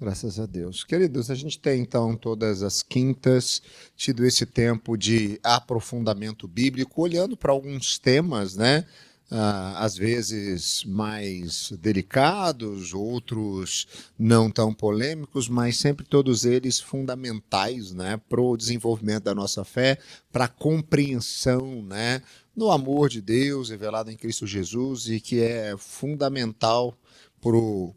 Graças a Deus. Queridos, a gente tem então todas as quintas tido esse tempo de aprofundamento bíblico, olhando para alguns temas, né? Às vezes mais delicados, outros não tão polêmicos, mas sempre todos eles fundamentais, né, para o desenvolvimento da nossa fé, para a compreensão, né, no amor de Deus revelado em Cristo Jesus e que é fundamental para o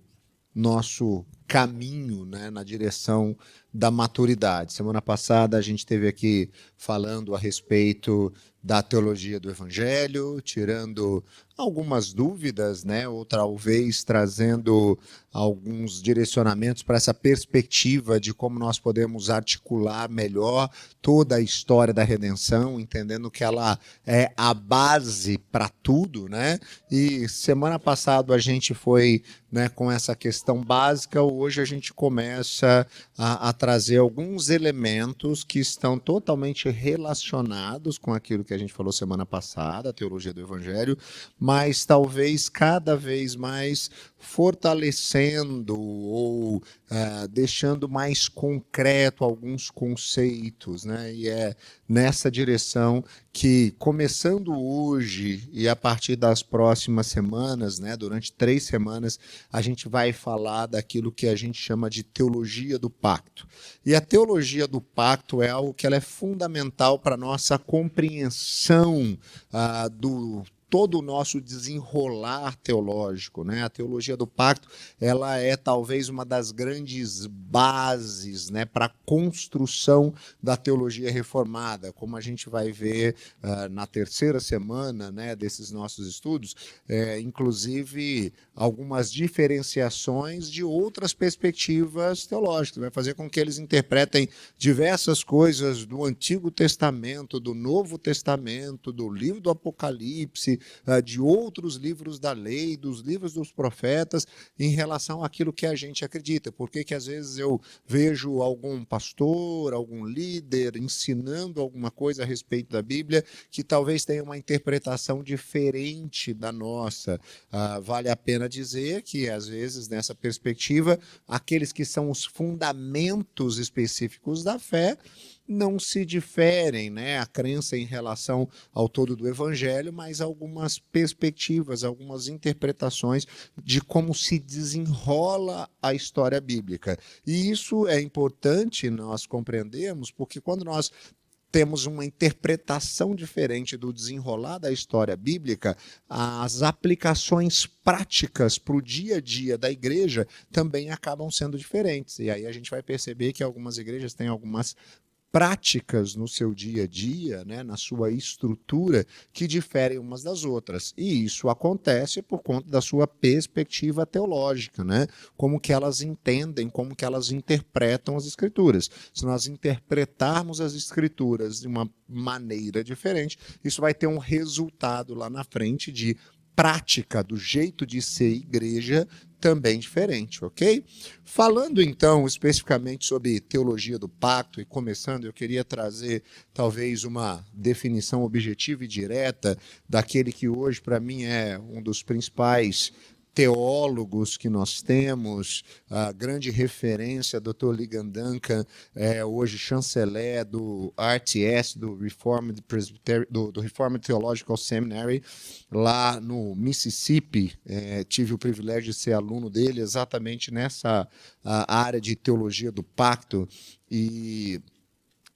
nosso caminho, né, na direção da maturidade. Semana passada a gente esteve aqui falando a respeito da teologia do Evangelho, tirando algumas dúvidas, né, ou talvez trazendo alguns direcionamentos para essa perspectiva de como nós podemos articular melhor toda a história da redenção, entendendo que ela é a base para tudo, né? E semana passada a gente foi, né, com essa questão básica, hoje a gente começa a trazer alguns elementos que estão totalmente relacionados com aquilo que a gente falou semana passada, a teologia do Evangelho, mas talvez cada vez mais fortalecendo ou deixando mais concreto alguns conceitos, né? E é nessa direção que, começando hoje e a partir das próximas semanas, né, durante 3 semanas, a gente vai falar daquilo que a gente chama de teologia do pacto. E a teologia do pacto é algo que ela é fundamental para a nossa compreensão do todo o nosso desenrolar teológico, né? A teologia do pacto, ela é talvez uma das grandes bases, né, para a construção da teologia reformada, como a gente vai ver na terceira semana, né, desses nossos estudos, inclusive algumas diferenciações de outras perspectivas teológicas, vai fazer com que eles interpretem diversas coisas do Antigo Testamento, do Novo Testamento, do livro do Apocalipse, de outros livros da lei, dos livros dos profetas, em relação àquilo que a gente acredita. Porque que às vezes eu vejo algum pastor, algum líder ensinando alguma coisa a respeito da Bíblia que talvez tenha uma interpretação diferente da nossa. Vale a pena dizer que, às vezes, nessa perspectiva, aqueles que são os fundamentos específicos da fé não se diferem, né, a crença em relação ao todo do Evangelho, mas algumas perspectivas, algumas interpretações de como se desenrola a história bíblica. E isso é importante nós compreendermos, porque quando nós temos uma interpretação diferente do desenrolar da história bíblica, as aplicações práticas para o dia a dia da igreja também acabam sendo diferentes. E aí a gente vai perceber que algumas igrejas têm algumas práticas no seu dia a dia, né, na sua estrutura, que diferem umas das outras. E isso acontece por conta da sua perspectiva teológica, né? Como que elas entendem, como que elas interpretam as Escrituras. Se nós interpretarmos as Escrituras de uma maneira diferente, isso vai ter um resultado lá na frente de prática do jeito de ser igreja também diferente, ok? Falando então especificamente sobre teologia do pacto e começando, eu queria trazer talvez uma definição objetiva e direta daquele que hoje para mim é um dos principais teólogos que nós temos, a grande referência, Dr. Ligon Duncan, hoje chanceler do RTS, do Reformed Theological Seminary, lá no Mississippi. Tive o privilégio de ser aluno dele exatamente nessa área de teologia do pacto. E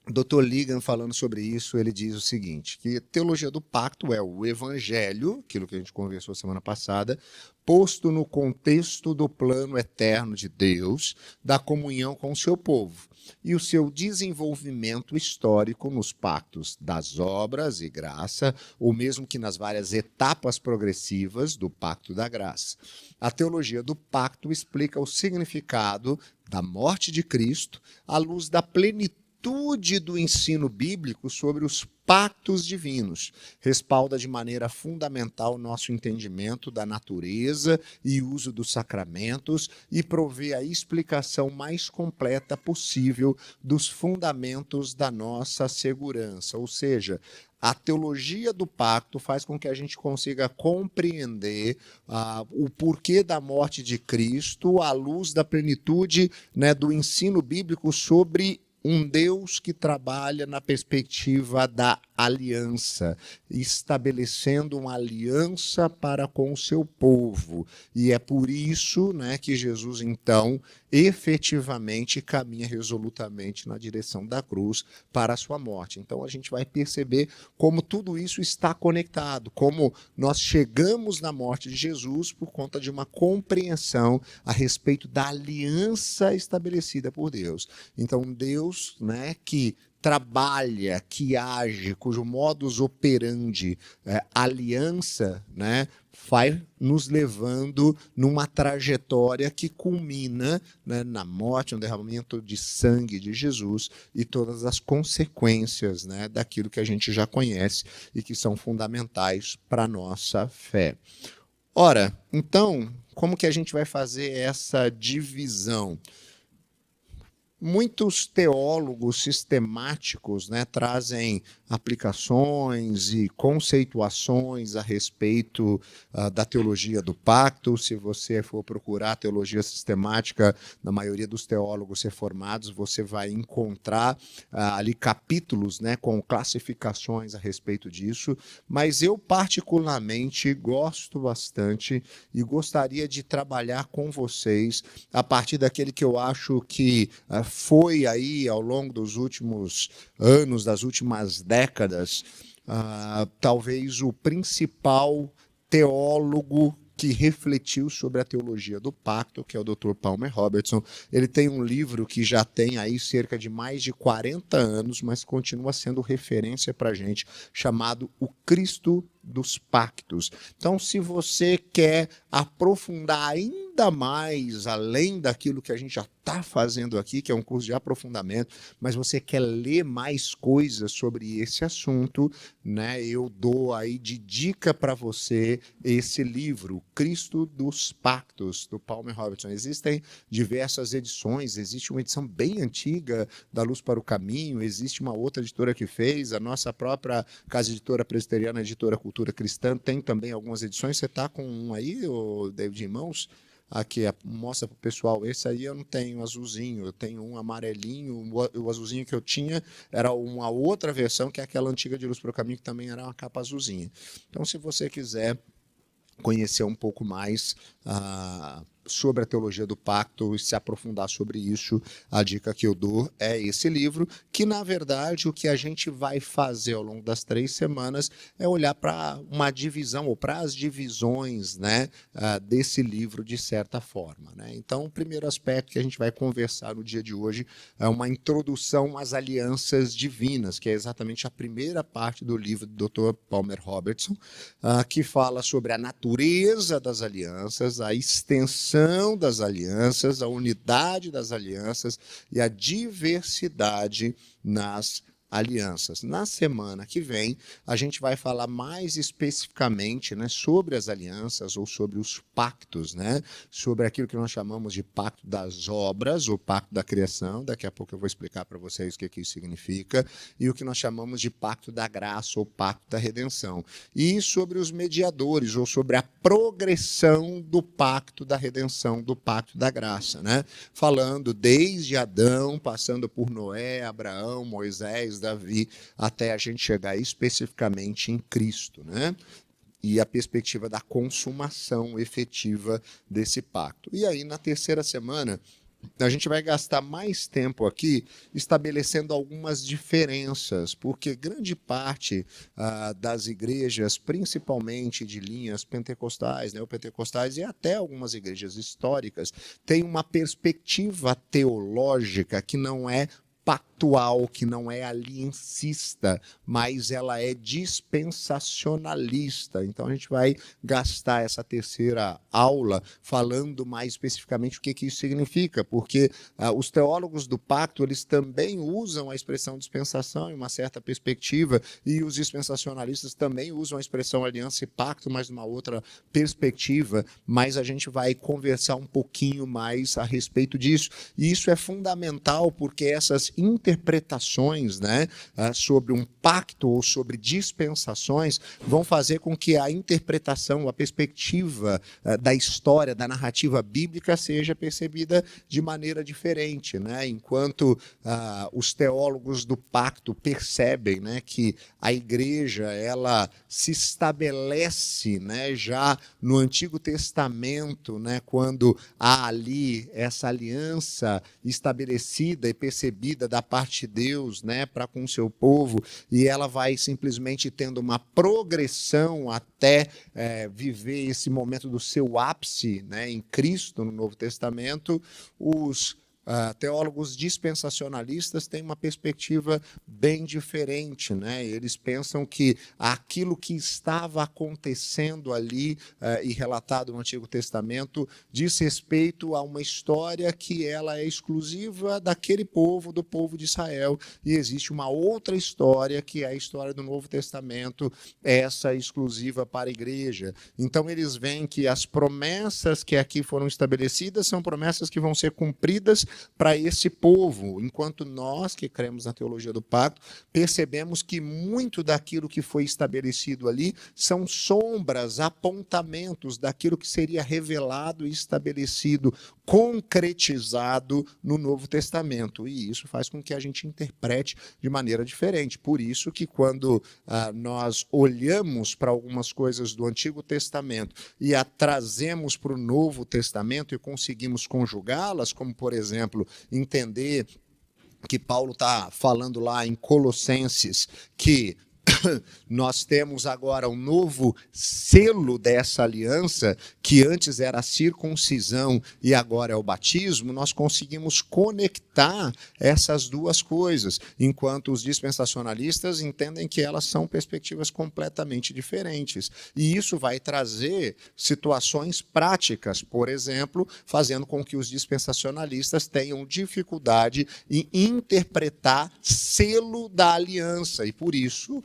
Dr. Ligon, falando sobre isso, ele diz o seguinte, que teologia do pacto é o evangelho, aquilo que a gente conversou semana passada, posto no contexto do plano eterno de Deus, da comunhão com o seu povo, e o seu desenvolvimento histórico nos pactos das obras e graça, ou mesmo que nas várias etapas progressivas do pacto da graça. A teologia do pacto explica o significado da morte de Cristo à luz da plenitude plenitude do ensino bíblico sobre os pactos divinos. Respalda de maneira fundamental nosso entendimento da natureza e uso dos sacramentos e provê a explicação mais completa possível dos fundamentos da nossa segurança. Ou seja, a teologia do pacto faz com que a gente consiga compreender o porquê da morte de Cristo à luz da plenitude, né, do ensino bíblico sobre um Deus que trabalha na perspectiva da aliança, estabelecendo uma aliança para com o seu povo. E é por isso, né, que Jesus, então, efetivamente caminha resolutamente na direção da cruz para a sua morte. Então a gente vai perceber como tudo isso está conectado, como nós chegamos na morte de Jesus por conta de uma compreensão a respeito da aliança estabelecida por Deus. Então Deus, né, que trabalha, que age, cujo modus operandi aliança, né, vai nos levando numa trajetória que culmina, né, na morte, no derramamento de sangue de Jesus e todas as consequências, né, daquilo que a gente já conhece e que são fundamentais para a nossa fé. Ora, então, como que a gente vai fazer essa divisão? Muitos teólogos sistemáticos, né, trazem aplicações e conceituações a respeito da teologia do pacto. Se você for procurar teologia sistemática, na maioria dos teólogos reformados, você vai encontrar ali capítulos, né, com classificações a respeito disso, mas eu particularmente gosto bastante e gostaria de trabalhar com vocês a partir daquele que eu acho que foi aí ao longo dos últimos anos, das últimas décadas, talvez o principal teólogo que refletiu sobre a teologia do pacto, que é o Dr. Palmer Robertson. Ele tem um livro que já tem aí cerca de mais de 40 anos, mas continua sendo referência para a gente, chamado O Cristo dos Pactos. Então, se você quer aprofundar ainda mais, além daquilo que a gente já está fazendo aqui, que é um curso de aprofundamento, mas você quer ler mais coisas sobre esse assunto, né, eu dou aí de dica para você esse livro, O Cristo dos Pactos, do Palmer Robertson. Existem diversas edições, existe uma edição bem antiga da Luz para o Caminho, existe uma outra editora que fez, a nossa própria casa editora presbiteriana, a editora Cultura Cristã, tem também algumas edições. Você está com um aí, David, em mãos? Aqui, mostra para o pessoal. Esse aí eu não tenho azulzinho, eu tenho um amarelinho. O azulzinho que eu tinha era uma outra versão, que é aquela antiga de Luz para o Caminho, que também era uma capa azulzinha. Então, se você quiser conhecer um pouco mais sobre a teologia do pacto e se aprofundar sobre isso, a dica que eu dou é esse livro, que na verdade o que a gente vai fazer ao longo das 3 semanas é olhar para uma divisão, ou para as divisões, né, desse livro de certa forma, né? Então, o primeiro aspecto que a gente vai conversar no dia de hoje é uma introdução às alianças divinas, que é exatamente a primeira parte do livro do Dr. Palmer Robertson, que fala sobre a natureza das alianças, a extensão das alianças, a unidade das alianças e a diversidade nas alianças. Na semana que vem, a gente vai falar mais especificamente, né, sobre as alianças ou sobre os pactos, né, sobre aquilo que nós chamamos de pacto das obras ou pacto da criação. Daqui a pouco eu vou explicar para vocês o que isso significa, e o que nós chamamos de pacto da graça ou pacto da redenção. E sobre os mediadores ou sobre a progressão do pacto da redenção, do pacto da graça, né, falando desde Adão, passando por Noé, Abraão, Moisés, Davi, até a gente chegar especificamente em Cristo, né? E a perspectiva da consumação efetiva desse pacto. E aí, na terceira semana, a gente vai gastar mais tempo aqui estabelecendo algumas diferenças, porque grande parte das igrejas, principalmente de linhas pentecostais, neopentecostais e até algumas igrejas históricas, tem uma perspectiva teológica que não é pactual, que não é aliencista, mas ela é dispensacionalista. Então a gente vai gastar essa terceira aula falando mais especificamente o que isso significa, porque os teólogos do pacto, eles também usam a expressão dispensação em uma certa perspectiva, e os dispensacionalistas também usam a expressão aliança e pacto, mas numa outra perspectiva, mas a gente vai conversar um pouquinho mais a respeito disso. E isso é fundamental porque essas interpretações, né, sobre um pacto ou sobre dispensações vão fazer com que a interpretação, a perspectiva da história, da narrativa bíblica seja percebida de maneira diferente, né? Enquanto os teólogos do pacto percebem, né, que a igreja ela se estabelece, né, já no Antigo Testamento, né, quando há ali essa aliança estabelecida e percebida da parte de Deus, né, para com o seu povo, e ela vai simplesmente tendo uma progressão até viver esse momento do seu ápice, né, em Cristo, no Novo Testamento. Os teólogos dispensacionalistas têm uma perspectiva bem diferente, né? Eles pensam que aquilo que estava acontecendo ali e relatado no Antigo Testamento diz respeito a uma história que ela é exclusiva daquele povo, do povo de Israel, e existe uma outra história que é a história do Novo Testamento, essa exclusiva para a igreja. Então eles veem que as promessas que aqui foram estabelecidas são promessas que vão ser cumpridas para esse povo, enquanto nós que cremos na teologia do pacto percebemos que muito daquilo que foi estabelecido ali são sombras, apontamentos daquilo que seria revelado e estabelecido, concretizado no Novo Testamento, e isso faz com que a gente interprete de maneira diferente. Por isso que quando nós olhamos para algumas coisas do Antigo Testamento e a trazemos para o Novo Testamento e conseguimos conjugá-las, como por exemplo entender que Paulo está falando lá em Colossenses que nós temos agora um novo selo dessa aliança, que antes era a circuncisão e agora é o batismo, nós conseguimos conectar essas duas coisas, enquanto os dispensacionalistas entendem que elas são perspectivas completamente diferentes. E isso vai trazer situações práticas, por exemplo, fazendo com que os dispensacionalistas tenham dificuldade em interpretar selo da aliança, e por isso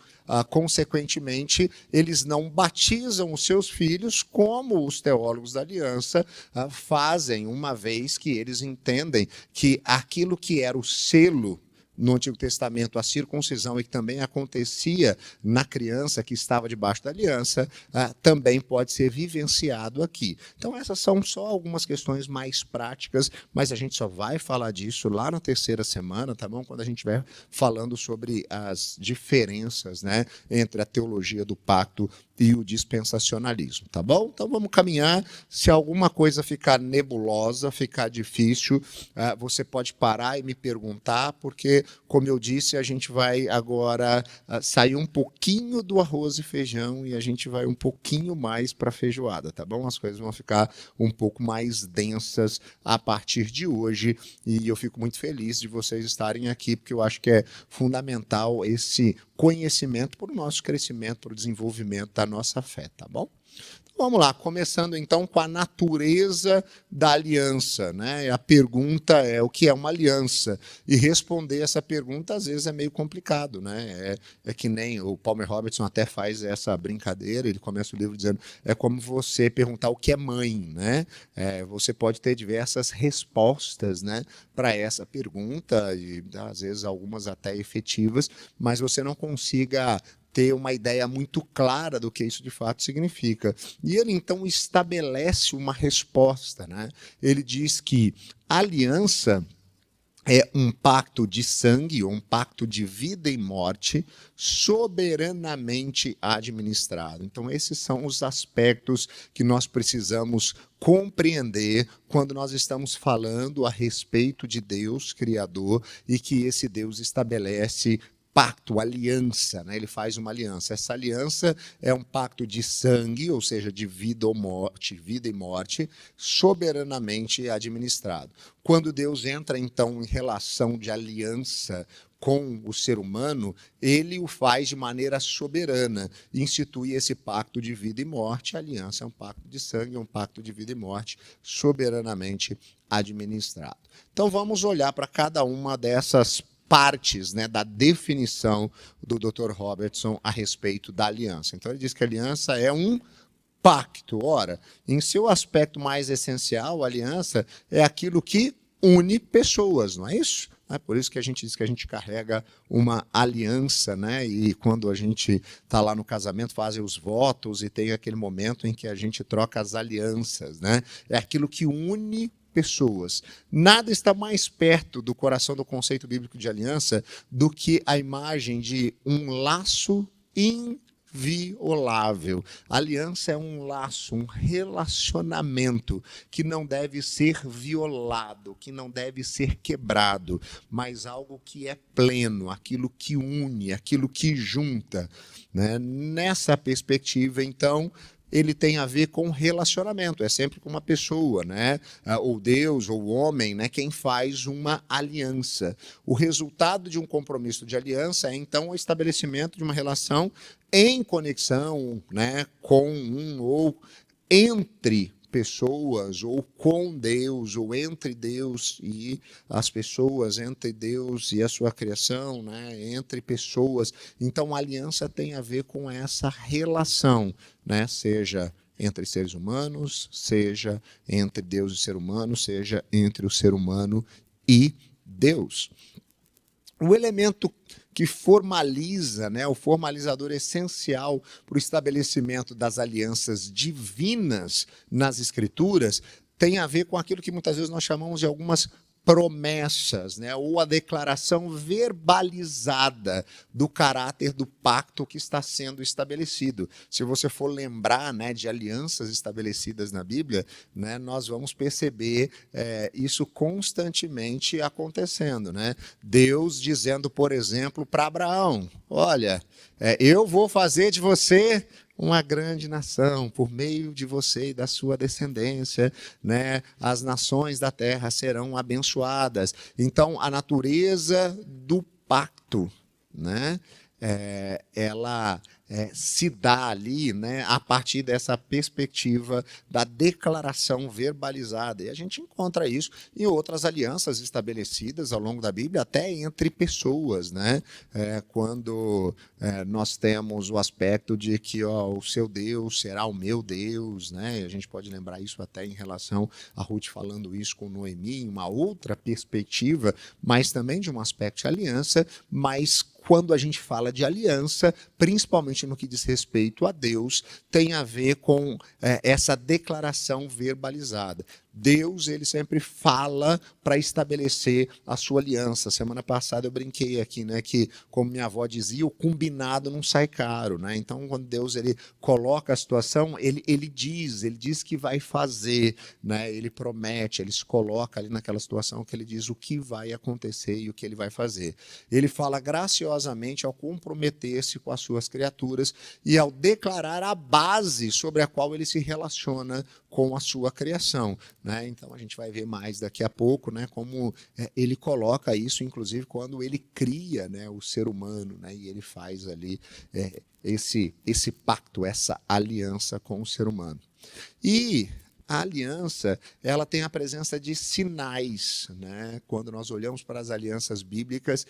consequentemente, eles não batizam os seus filhos como os teólogos da aliança fazem, uma vez que eles entendem que aquilo que era o selo no Antigo Testamento, a circuncisão, e que também acontecia na criança que estava debaixo da aliança, também pode ser vivenciado aqui. Então essas são só algumas questões mais práticas, mas a gente só vai falar disso lá na terceira semana, tá bom? Quando a gente estiver falando sobre as diferenças, né, entre a teologia do pacto e o dispensacionalismo, tá bom? Então vamos caminhar. Se alguma coisa ficar nebulosa, ficar difícil, você pode parar e me perguntar, porque, como eu disse, a gente vai agora sair um pouquinho do arroz e feijão e a gente vai um pouquinho mais para a feijoada, tá bom? As coisas vão ficar um pouco mais densas a partir de hoje, e eu fico muito feliz de vocês estarem aqui, porque eu acho que é fundamental esse conhecimento para o nosso crescimento, para o desenvolvimento da nossa fé, tá bom? Vamos lá, começando então com a natureza da aliança, né? A pergunta é o que é uma aliança? E responder essa pergunta às vezes é meio complicado, né? É que nem o Palmer Robertson até faz essa brincadeira, ele começa o livro dizendo, é como você perguntar o que é mãe, né? Você pode ter diversas respostas, né, para essa pergunta, e às vezes algumas até efetivas, mas você não consiga ter uma ideia muito clara do que isso de fato significa. E ele então estabelece uma resposta, né? Ele diz que a aliança é um pacto de sangue, um pacto de vida e morte, soberanamente administrado. Então, esses são os aspectos que nós precisamos compreender quando nós estamos falando a respeito de Deus Criador, e que esse Deus estabelece pacto, aliança, né? Ele faz uma aliança. Essa aliança é um pacto de sangue, ou seja, de vida ou morte, vida e morte, soberanamente administrado. Quando Deus entra, então, em relação de aliança com o ser humano, ele o faz de maneira soberana, institui esse pacto de vida e morte. A aliança é um pacto de sangue, é um pacto de vida e morte, soberanamente administrado. Então vamos olhar para cada uma dessas partes, né, da definição do Dr. Robertson a respeito da aliança. Então ele diz que a aliança é um pacto. Ora, em seu aspecto mais essencial, a aliança é aquilo que une pessoas, não é isso? É por isso que a gente diz que a gente carrega uma aliança, né? E quando a gente está lá no casamento, fazem os votos e tem aquele momento em que a gente troca as alianças, né? É aquilo que une pessoas. Nada está mais perto do coração do conceito bíblico de aliança do que a imagem de um laço inviolável. A aliança é um laço, um relacionamento que não deve ser violado, que não deve ser quebrado, mas algo que é pleno, aquilo que une, aquilo que junta, né? Nessa perspectiva, então, ele tem a ver com relacionamento, é sempre com uma pessoa, né? Ou Deus, ou o homem, né? Quem faz uma aliança. O resultado de um compromisso de aliança é, então, o estabelecimento de uma relação em conexão, né? Com um ou entre pessoas, ou com Deus, ou entre Deus e as pessoas, entre Deus e a sua criação, né? Entre pessoas. Então, a aliança tem a ver com essa relação, né? Seja entre seres humanos, seja entre Deus e ser humano, seja entre o ser humano e Deus. O elemento que formaliza, né, o formalizador essencial para o estabelecimento das alianças divinas nas Escrituras, tem a ver com aquilo que muitas vezes nós chamamos de algumas promessas, né, ou a declaração verbalizada do caráter do pacto que está sendo estabelecido. Se você for lembrar, né, de alianças estabelecidas na Bíblia, né, nós vamos perceber isso constantemente acontecendo, né? Deus dizendo, por exemplo, para Abraão: olha, eu vou fazer de você uma grande nação, por meio de você e da sua descendência, né? As nações da terra serão abençoadas. Então, a natureza do pacto, né? Ela se dá ali, né, a partir dessa perspectiva da declaração verbalizada. E a gente encontra isso em outras alianças estabelecidas ao longo da Bíblia, até entre pessoas, né? Quando nós temos o aspecto de que o seu Deus será o meu Deus, né? A gente pode lembrar isso até em relação a Ruth falando isso com Noemi, em uma outra perspectiva, mas também de um aspecto de aliança, mas quando a gente fala de aliança, principalmente no que diz respeito a Deus, tem a ver com essa declaração verbalizada. Deus, ele sempre fala para estabelecer a sua aliança. Semana passada eu brinquei aqui, né, que, como minha avó dizia, o combinado não sai caro, né? Então, quando Deus ele coloca a situação, ele diz que vai fazer, né? Ele promete, ele se coloca ali naquela situação que ele diz o que vai acontecer e o que ele vai fazer. Ele fala graciosamente ao comprometer-se com as suas criaturas e ao declarar a base sobre a qual ele se relaciona com a sua criação, né? Então a gente vai ver mais daqui a pouco, né, como ele coloca isso, inclusive quando ele cria, né, o ser humano, né, e ele faz ali esse pacto, essa aliança com o ser humano. E a aliança, ela tem a presença de sinais, né? Quando nós olhamos para as alianças bíblicas,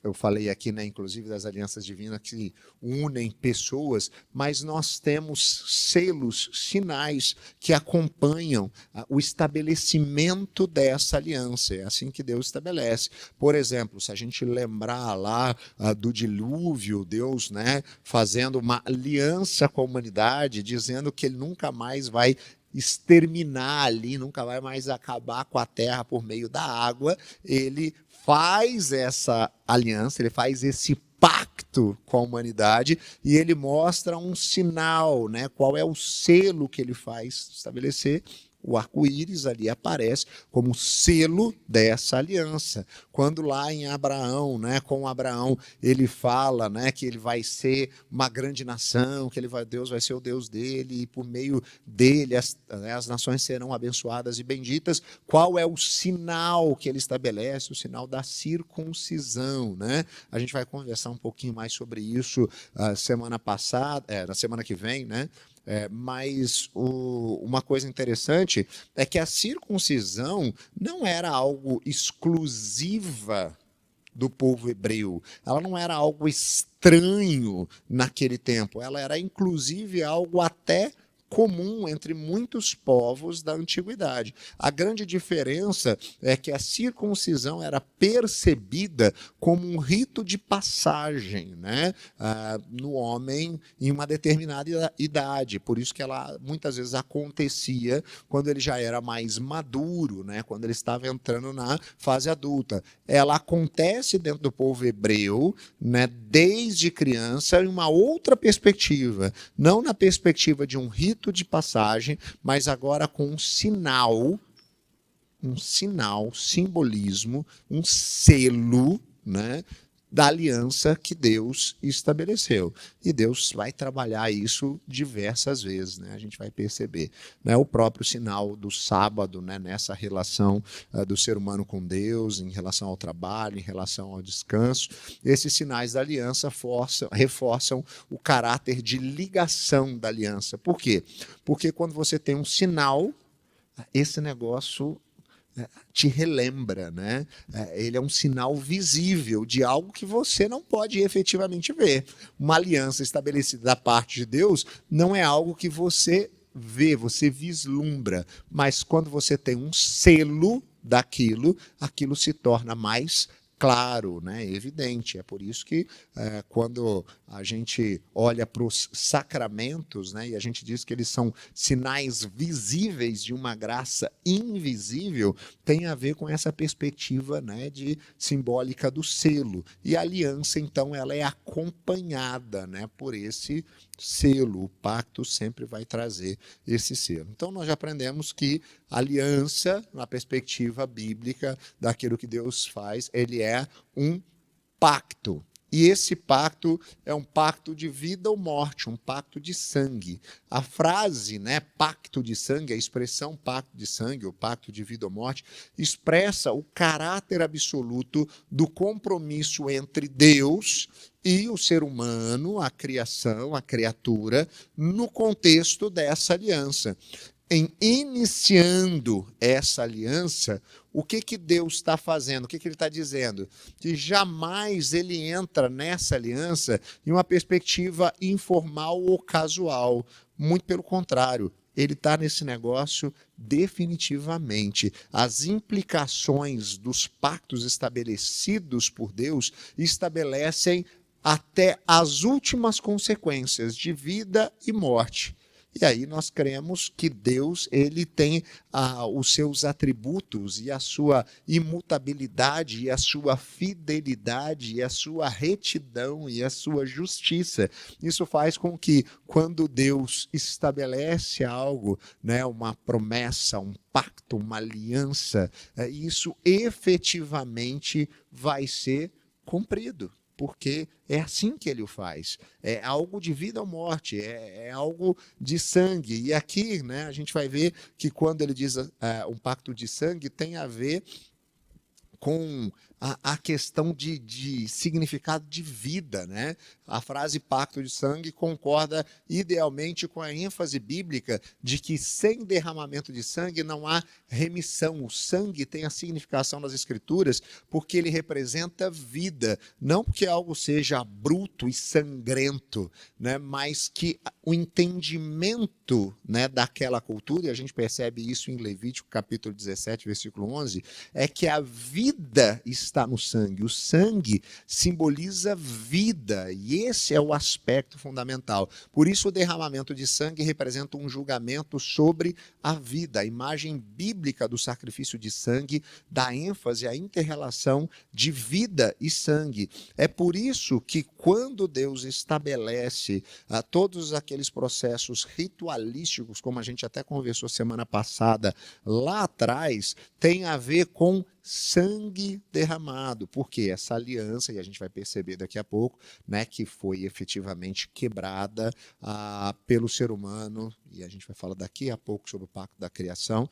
eu falei aqui, né, inclusive, das alianças divinas que unem pessoas, mas nós temos selos, sinais que acompanham o estabelecimento dessa aliança. É assim que Deus estabelece. Por exemplo, se a gente lembrar lá do dilúvio, Deus, né, fazendo uma aliança com a humanidade, dizendo que ele nunca mais vai exterminar ali, nunca vai mais acabar com a terra por meio da água, ele faz essa aliança, ele faz esse pacto com a humanidade e ele mostra um sinal, né? Qual é o selo que ele faz estabelecer? o arco-íris ali aparece como selo dessa aliança. Quando lá em Abraão, né, com Abraão, ele fala, né, que ele vai ser uma grande nação, que Deus vai ser o Deus dele, e por meio dele as nações serão abençoadas e benditas. Qual é o sinal que ele estabelece? O sinal da circuncisão, né? A gente vai conversar um pouquinho mais sobre isso semana passada, na semana que vem, né? Mas uma coisa interessante é que a circuncisão não era algo exclusiva do povo hebreu. Ela não era algo estranho naquele tempo. Ela era, inclusive, algo até comum entre muitos povos da antiguidade. A grande diferença é que a circuncisão era percebida como um rito de passagem, né, no homem em uma determinada idade. Por isso que ela muitas vezes acontecia quando ele já era mais maduro, né, quando ele estava entrando na fase adulta. Ela acontece dentro do povo hebreu, né, desde criança, em uma outra perspectiva, não na perspectiva de um rito de passagem, mas agora com um simbolismo, um selo, né, da aliança que Deus estabeleceu. E Deus vai trabalhar isso diversas vezes, né? A gente vai perceber, né? O próprio sinal do sábado, né? Nessa relação do ser humano com Deus, em relação ao trabalho, em relação ao descanso. Esses sinais da aliança reforçam o caráter de ligação da aliança. Por quê? Porque quando você tem um sinal, esse negócio te relembra, né? Ele é um sinal visível de algo que você não pode efetivamente ver. Uma aliança estabelecida da parte de Deus não é algo que você vê, você vislumbra, mas quando você tem um selo daquilo, aquilo se torna mais claro, né, evidente. É por isso que quando a gente olha para os sacramentos, né, e a gente diz que eles são sinais visíveis de uma graça invisível, tem a ver com essa perspectiva, né, de simbólica do selo. E a aliança, então, ela é acompanhada, né, por esse selo. O pacto sempre vai trazer esse selo. Então, nós já aprendemos que a aliança, na perspectiva bíblica daquilo que Deus faz, ele é um pacto. E esse pacto é um pacto de vida ou morte, um pacto de sangue. A frase, né, pacto de sangue, a expressão pacto de sangue, ou pacto de vida ou morte, expressa o caráter absoluto do compromisso entre Deus e o ser humano, a criação, a criatura, no contexto dessa aliança. Em iniciando essa aliança, o que Deus está fazendo? O que ele está dizendo? Que jamais ele entra nessa aliança em uma perspectiva informal ou casual. Muito pelo contrário, ele está nesse negócio definitivamente. As implicações dos pactos estabelecidos por Deus estabelecem até as últimas consequências de vida e morte. E aí nós cremos que Deus ele tem os seus atributos e a sua imutabilidade e a sua fidelidade e a sua retidão e a sua justiça. Isso faz com que quando Deus estabelece algo, né, uma promessa, um pacto, uma aliança, isso efetivamente vai ser cumprido. Porque é assim que ele o faz. É algo de vida ou morte, é algo de sangue. E aqui, né, a gente vai ver que quando ele diz um pacto de sangue, tem a ver com a questão de significado de vida, né? A frase pacto de sangue concorda idealmente com a ênfase bíblica de que sem derramamento de sangue não há remissão. O sangue tem a significação das Escrituras porque ele representa vida, não porque algo seja bruto e sangrento, né? Mas que o entendimento, né, daquela cultura, e a gente percebe isso em Levítico capítulo 17, versículo 11, é que a vida vida está no sangue. O sangue simboliza vida, e esse é o aspecto fundamental. Por isso, o derramamento de sangue representa um julgamento sobre a vida. A imagem bíblica do sacrifício de sangue dá ênfase à inter-relação de vida e sangue. É por isso que, quando Deus estabelece todos aqueles processos ritualísticos, como a gente até conversou semana passada, lá atrás, tem a ver com sangue derramado, porque essa aliança, e a gente vai perceber daqui a pouco, né, que foi efetivamente quebrada pelo ser humano, e a gente vai falar daqui a pouco sobre o pacto da criação.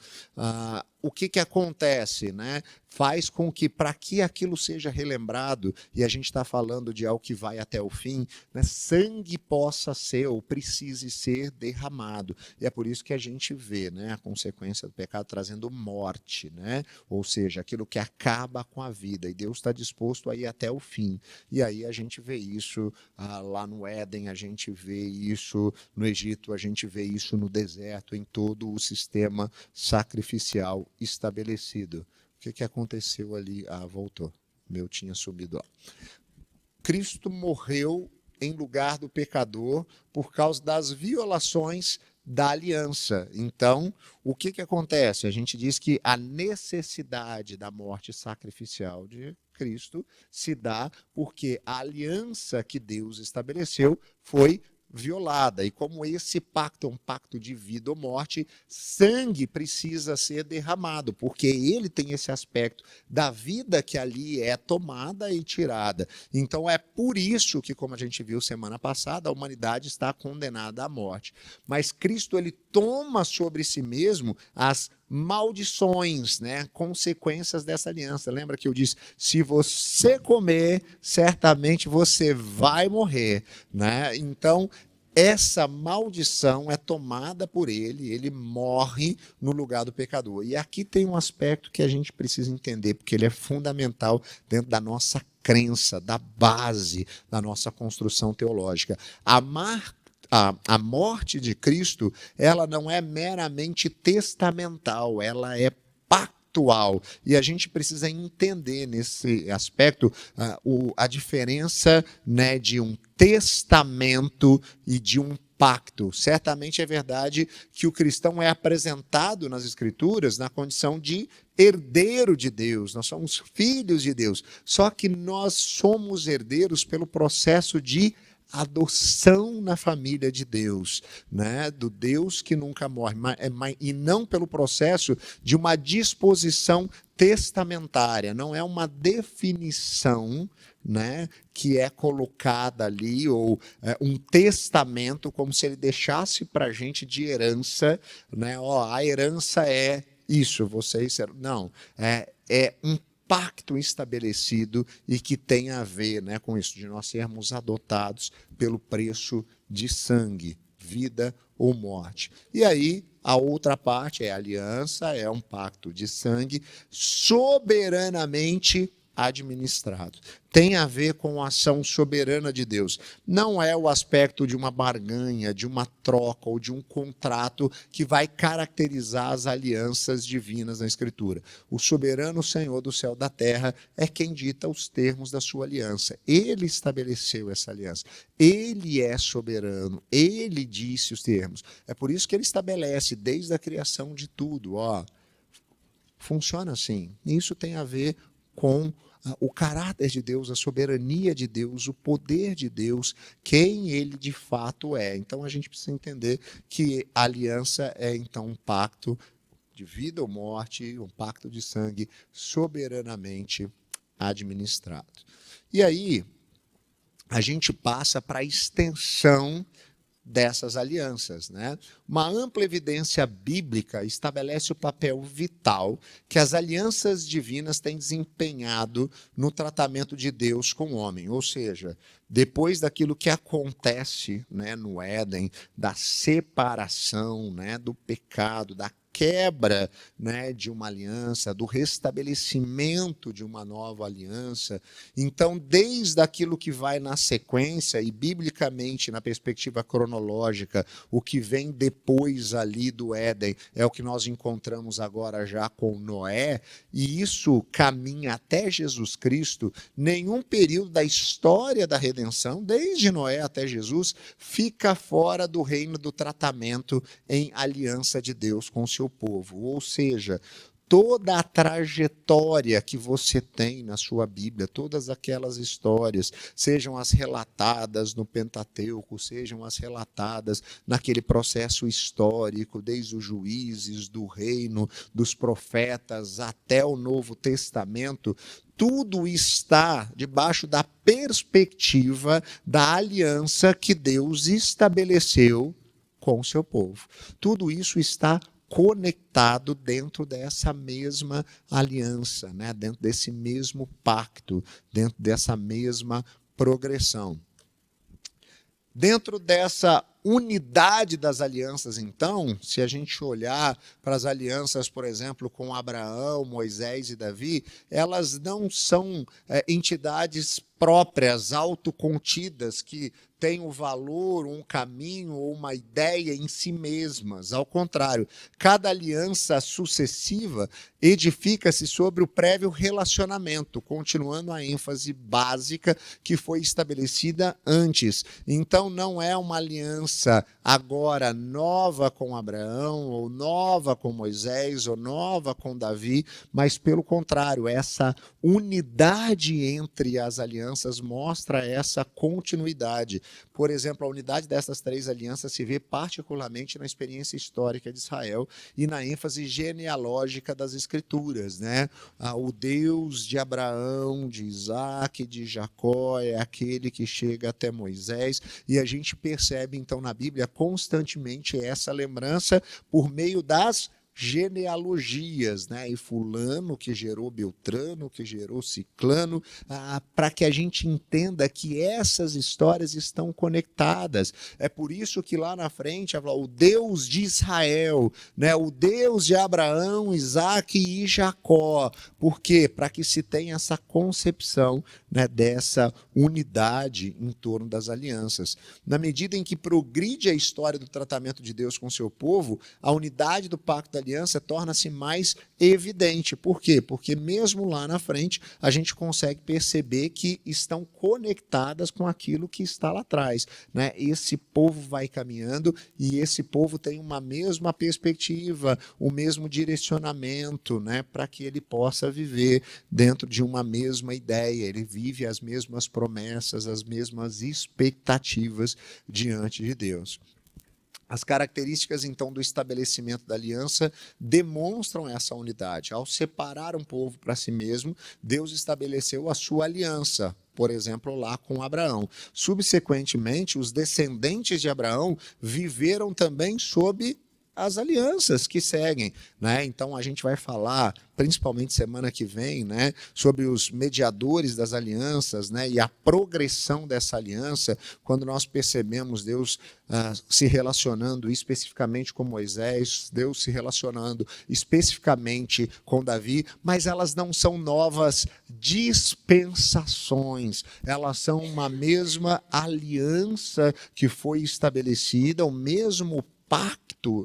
O que acontece, né? Faz com que, para que aquilo seja relembrado, e a gente está falando de algo que vai até o fim, né, sangue possa ser ou precise ser derramado. E é por isso que a gente vê, né, a consequência do pecado trazendo morte, né? Ou seja, aquilo que acaba com a vida, e Deus está disposto a ir até o fim. E aí a gente vê isso lá no Éden, a gente vê isso no Egito, a gente vê isso no deserto, em todo o sistema sacrificial estabelecido. O que aconteceu ali? Voltou. Meu tinha subido. Cristo morreu em lugar do pecador por causa das violações da aliança. Então, o que acontece? A gente diz que a necessidade da morte sacrificial de Cristo se dá porque a aliança que Deus estabeleceu foi violada. E como esse pacto é um pacto de vida ou morte, sangue precisa ser derramado, porque ele tem esse aspecto da vida que ali é tomada e tirada. Então é por isso que, como a gente viu semana passada, a humanidade está condenada à morte. Mas Cristo, ele toma sobre si mesmo as maldições, né, consequências dessa aliança. Lembra que eu disse, se você comer, certamente você vai morrer, né? Então, essa maldição é tomada por ele, ele morre no lugar do pecador. E aqui tem um aspecto que a gente precisa entender, porque ele é fundamental dentro da nossa crença, da base da nossa construção teológica. A morte de Cristo, ela não é meramente testamental, ela é pactual. E a gente precisa entender nesse aspecto a diferença, né, de um testamento e de um pacto. Certamente é verdade que o cristão é apresentado nas Escrituras na condição de herdeiro de Deus, nós somos filhos de Deus, só que nós somos herdeiros pelo processo de adoção na família de Deus, né? Do Deus que nunca morre, e não pelo processo de uma disposição testamentária, não é uma definição, né, que é colocada ali, ou um testamento, como se ele deixasse para a gente de herança, né? A herança é isso, vocês... Não, é um pacto estabelecido e que tem a ver, né, com isso, de nós sermos adotados pelo preço de sangue, vida ou morte. E aí, a outra parte é a aliança, é um pacto de sangue soberanamente administrado. Tem a ver com a ação soberana de Deus. Não é o aspecto de uma barganha, de uma troca ou de um contrato que vai caracterizar as alianças divinas na Escritura. O soberano Senhor do céu e da terra é quem dita os termos da sua aliança. Ele estabeleceu essa aliança. Ele é soberano. Ele disse os termos. É por isso que ele estabelece desde a criação de tudo. Funciona assim. Isso tem a ver com o caráter de Deus, a soberania de Deus, o poder de Deus, quem ele de fato é. Então a gente precisa entender que a aliança é então um pacto de vida ou morte, um pacto de sangue soberanamente administrado. E aí a gente passa para a extensão dessas alianças, né? Uma ampla evidência bíblica estabelece o papel vital que as alianças divinas têm desempenhado no tratamento de Deus com o homem, ou seja, depois daquilo que acontece, né, no Éden, da separação, né, do pecado, da quebra, né, de uma aliança, do restabelecimento de uma nova aliança. Então, desde aquilo que vai na sequência e biblicamente, na perspectiva cronológica, o que vem depois ali do Éden é o que nós encontramos agora já com Noé, e isso caminha até Jesus Cristo. Nenhum período da história da redenção, desde Noé até Jesus, fica fora do reino do tratamento em aliança de Deus com o seu povo. Ou seja, toda a trajetória que você tem na sua Bíblia, todas aquelas histórias, sejam as relatadas no Pentateuco, sejam as relatadas naquele processo histórico, desde os juízes, do reino, dos profetas, até o Novo Testamento, tudo está debaixo da perspectiva da aliança que Deus estabeleceu com o seu povo. Tudo isso está conectado dentro dessa mesma aliança, né? Dentro desse mesmo pacto, dentro dessa mesma progressão. Dentro dessa unidade das alianças, então, se a gente olhar para as alianças, por exemplo, com Abraão, Moisés e Davi, elas não são entidades próprias, autocontidas, que têm um valor, um caminho ou uma ideia em si mesmas. Ao contrário, cada aliança sucessiva edifica-se sobre o prévio relacionamento, continuando a ênfase básica que foi estabelecida antes. Então, não é uma aliança agora nova com Abraão, ou nova com Moisés, ou nova com Davi, mas pelo contrário, essa unidade entre as alianças mostra essa continuidade. Por exemplo, a unidade dessas três alianças se vê particularmente na experiência histórica de Israel e na ênfase genealógica das Escrituras, né? O Deus de Abraão, de Isaac, de Jacó é aquele que chega até Moisés, e a gente percebe então na Bíblia constantemente essa lembrança por meio das genealogias, né? E fulano que gerou Beltrano, que gerou Ciclano, para que a gente entenda que essas histórias estão conectadas. É por isso que lá na frente, o Deus de Israel, né? O Deus de Abraão, Isaac e Jacó. Por quê? Para que se tenha essa concepção, né, dessa unidade em torno das alianças. Na medida em que progride a história do tratamento de Deus com o seu povo, a unidade do pacto da aliança torna-se mais evidente. Por quê? Porque mesmo lá na frente, a gente consegue perceber que estão conectadas com aquilo que está lá atrás, né? Esse povo vai caminhando e esse povo tem uma mesma perspectiva, o mesmo direcionamento, né? Para que ele possa viver dentro de uma mesma ideia. Ele vive as mesmas promessas, as mesmas expectativas diante de Deus. As características, então, do estabelecimento da aliança demonstram essa unidade. Ao separar um povo para si mesmo, Deus estabeleceu a sua aliança, por exemplo, lá com Abraão. Subsequentemente, os descendentes de Abraão viveram também sob as alianças que seguem, né? Então a gente vai falar, principalmente semana que vem, né, sobre os mediadores das alianças, né, e a progressão dessa aliança, quando nós percebemos Deus se relacionando especificamente com Moisés, Deus se relacionando especificamente com Davi, mas elas não são novas dispensações, elas são uma mesma aliança que foi estabelecida, o mesmo pacto,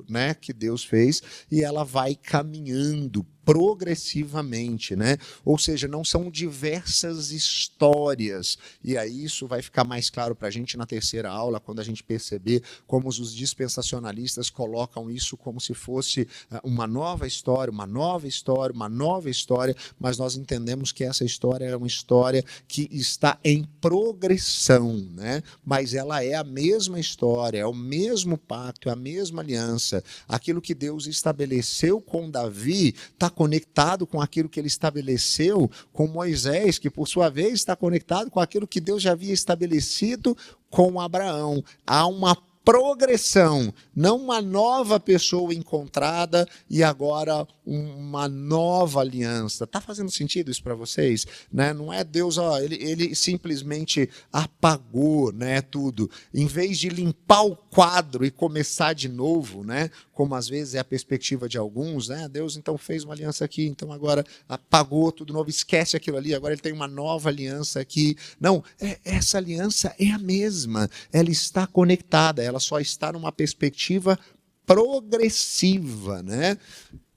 né, que Deus fez, e ela vai caminhando progressivamente, né? Ou seja, não são diversas histórias. E aí isso vai ficar mais claro para a gente na terceira aula, quando a gente perceber como os dispensacionalistas colocam isso como se fosse uma nova história, uma nova história, uma nova história, mas nós entendemos que essa história é uma história que está em progressão, né? Mas ela é a mesma história, é o mesmo pacto, é a mesma aliança. Aquilo que Deus estabeleceu com Davi está conectado com aquilo que ele estabeleceu com Moisés, que por sua vez está conectado com aquilo que Deus já havia estabelecido com Abraão. Há uma progressão, não uma nova pessoa encontrada e agora uma nova aliança. Está fazendo sentido isso para vocês? Né? Não é Deus, ele simplesmente apagou, né, tudo. Em vez de limpar o quadro e começar de novo, né, como às vezes é a perspectiva de alguns, né, Deus então fez uma aliança aqui, então agora apagou tudo novo, esquece aquilo ali, agora ele tem uma nova aliança aqui. Não, essa aliança é a mesma, ela está conectada, ela só está numa perspectiva progressiva, né?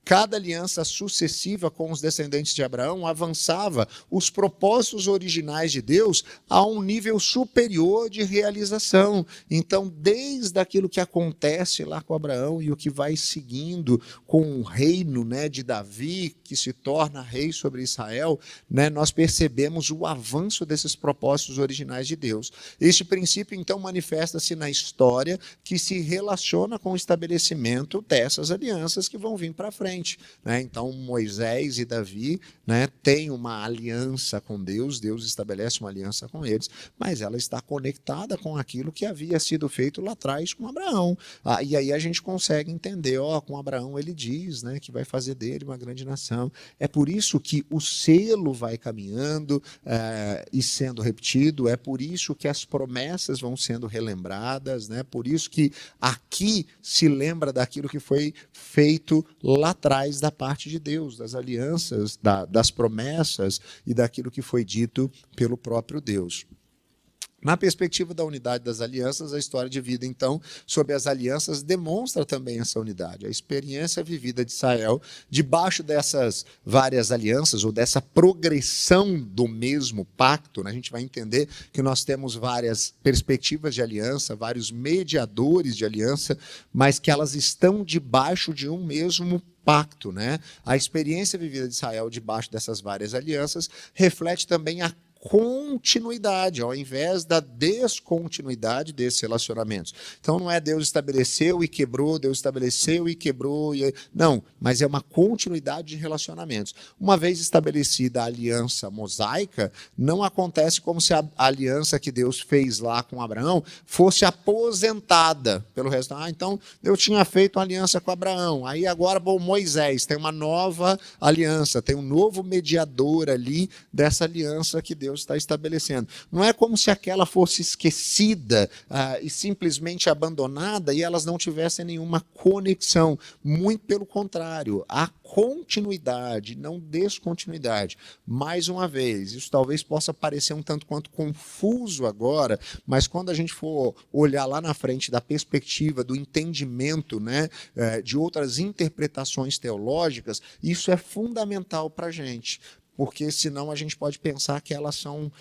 Cada aliança sucessiva com os descendentes de Abraão avançava os propósitos originais de Deus a um nível superior de realização. Então, desde aquilo que acontece lá com Abraão e o que vai seguindo com o reino, né, de Davi, que se torna rei sobre Israel, né, nós percebemos o avanço desses propósitos originais de Deus. Este princípio, então, manifesta-se na história que se relaciona com o estabelecimento dessas alianças que vão vir para frente. Né? Então, Moisés e Davi, né, têm uma aliança com Deus, Deus estabelece uma aliança com eles, mas ela está conectada com aquilo que havia sido feito lá atrás com Abraão. E aí a gente consegue entender, com Abraão ele diz, né, que vai fazer dele uma grande nação. É por isso que o selo vai caminhando e sendo repetido, é por isso que as promessas vão sendo relembradas, né? Por isso que aqui se lembra daquilo que foi feito lá atrás da parte de Deus, das alianças, das promessas e daquilo que foi dito pelo próprio Deus. Na perspectiva da unidade das alianças, a história de vida, então, sobre as alianças demonstra também essa unidade. A experiência vivida de Israel, debaixo dessas várias alianças, ou dessa progressão do mesmo pacto, né, a gente vai entender que nós temos várias perspectivas de aliança, vários mediadores de aliança, mas que elas estão debaixo de um mesmo pacto, né? A experiência vivida de Israel debaixo dessas várias alianças reflete também a continuidade, ao invés da descontinuidade desses relacionamentos. Então não é Deus estabeleceu e quebrou, Deus estabeleceu e quebrou, não, mas é uma continuidade de relacionamentos. Uma vez estabelecida a aliança mosaica, não acontece como se a aliança que Deus fez lá com Abraão fosse aposentada pelo resto. Então Deus tinha feito uma aliança com Abraão, aí agora Moisés tem uma nova aliança, tem um novo mediador ali dessa aliança que Deus está estabelecendo. Não é como se aquela fosse esquecida e simplesmente abandonada e elas não tivessem nenhuma conexão. Muito pelo contrário, há continuidade, não descontinuidade. Mais uma vez, isso talvez possa parecer um tanto quanto confuso agora, mas quando a gente for olhar lá na frente da perspectiva, do entendimento, né, de outras interpretações teológicas, isso é fundamental para a gente. Porque senão a gente pode pensar que elas são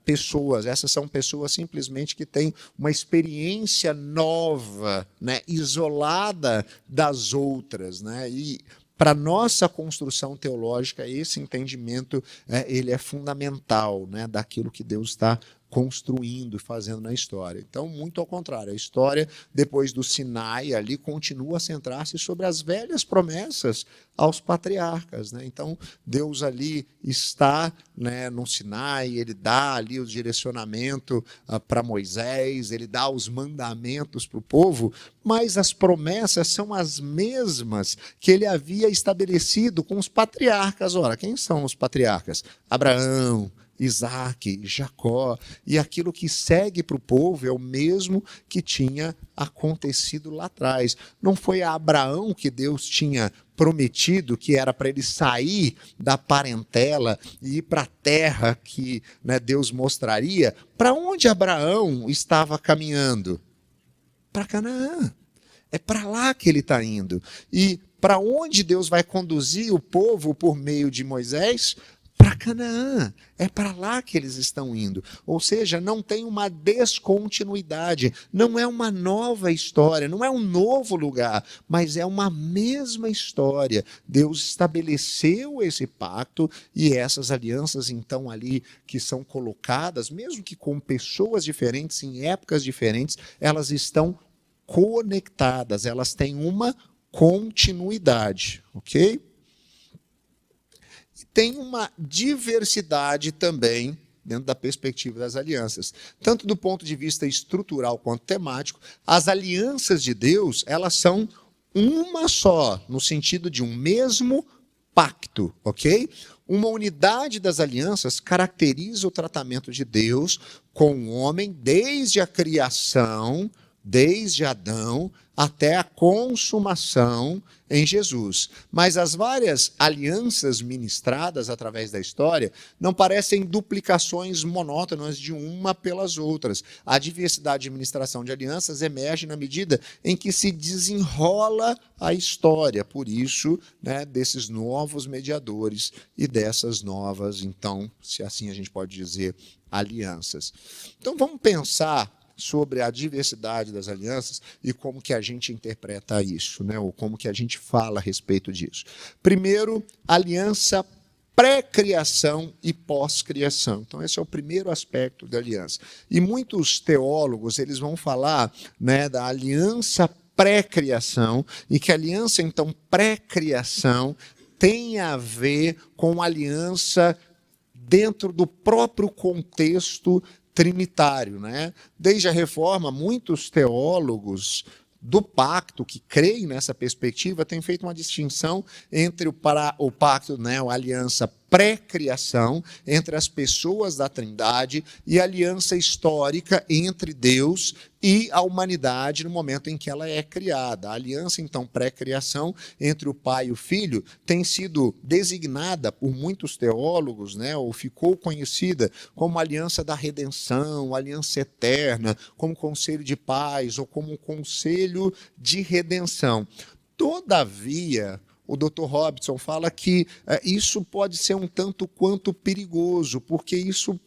pessoas, essas são pessoas simplesmente que têm uma experiência nova, né, isolada das outras, né, e para a nossa construção teológica, esse entendimento ele é fundamental, né, daquilo que Deus está construindo e fazendo na história. Então, muito ao contrário, a história, depois do Sinai, ali continua a centrar-se sobre as velhas promessas aos patriarcas. Né? Então, Deus ali está, né, no Sinai, ele dá ali o direcionamento para Moisés, ele dá os mandamentos para o povo, mas as promessas são as mesmas que ele havia estabelecido com os patriarcas. Ora, quem são os patriarcas? Abraão, Isaac, Jacó, e aquilo que segue para o povo é o mesmo que tinha acontecido lá atrás. Não foi a Abraão que Deus tinha prometido que era para ele sair da parentela e ir para a terra que, né, Deus mostraria? Para onde Abraão estava caminhando? Para Canaã. É para lá que ele está indo. E para onde Deus vai conduzir o povo por meio de Moisés? Para Canaã, é para lá que eles estão indo. Ou seja, não tem uma descontinuidade, não é uma nova história, não é um novo lugar, mas é uma mesma história. Deus estabeleceu esse pacto e essas alianças, então, ali que são colocadas, mesmo que com pessoas diferentes, em épocas diferentes, elas estão conectadas, elas têm uma continuidade, ok? Tem uma diversidade também dentro da perspectiva das alianças. Tanto do ponto de vista estrutural quanto temático, as alianças de Deus, elas são uma só, no sentido de um mesmo pacto, ok? Uma unidade das alianças caracteriza o tratamento de Deus com o homem desde a criação, desde Adão, até a consumação em Jesus. Mas as várias alianças ministradas através da história não parecem duplicações monótonas de uma pelas outras. A diversidade de administração de alianças emerge na medida em que se desenrola a história. Por isso, né, desses novos mediadores e dessas novas, então, se assim a gente pode dizer, alianças. Então, vamos pensar sobre a diversidade das alianças e como que a gente interpreta isso, né? Ou como que a gente fala a respeito disso. Primeiro, aliança pré-criação e pós-criação. Então, esse é o primeiro aspecto da aliança. E muitos teólogos, eles vão falar, né, da aliança pré-criação, e que a aliança, então, pré-criação tem a ver com aliança dentro do próprio contexto trinitário, né? Desde a Reforma, muitos teólogos do pacto que creem nessa perspectiva têm feito uma distinção entre o pacto, né, a aliança pré-criação entre as pessoas da Trindade e a aliança histórica entre Deus e a humanidade no momento em que ela é criada. A aliança, então, pré-criação entre o Pai e o Filho tem sido designada por muitos teólogos, né, ou ficou conhecida como aliança da redenção, aliança eterna, como conselho de paz ou como conselho de redenção. Todavia, o Dr. Robson fala que isso pode ser um tanto quanto perigoso, porque isso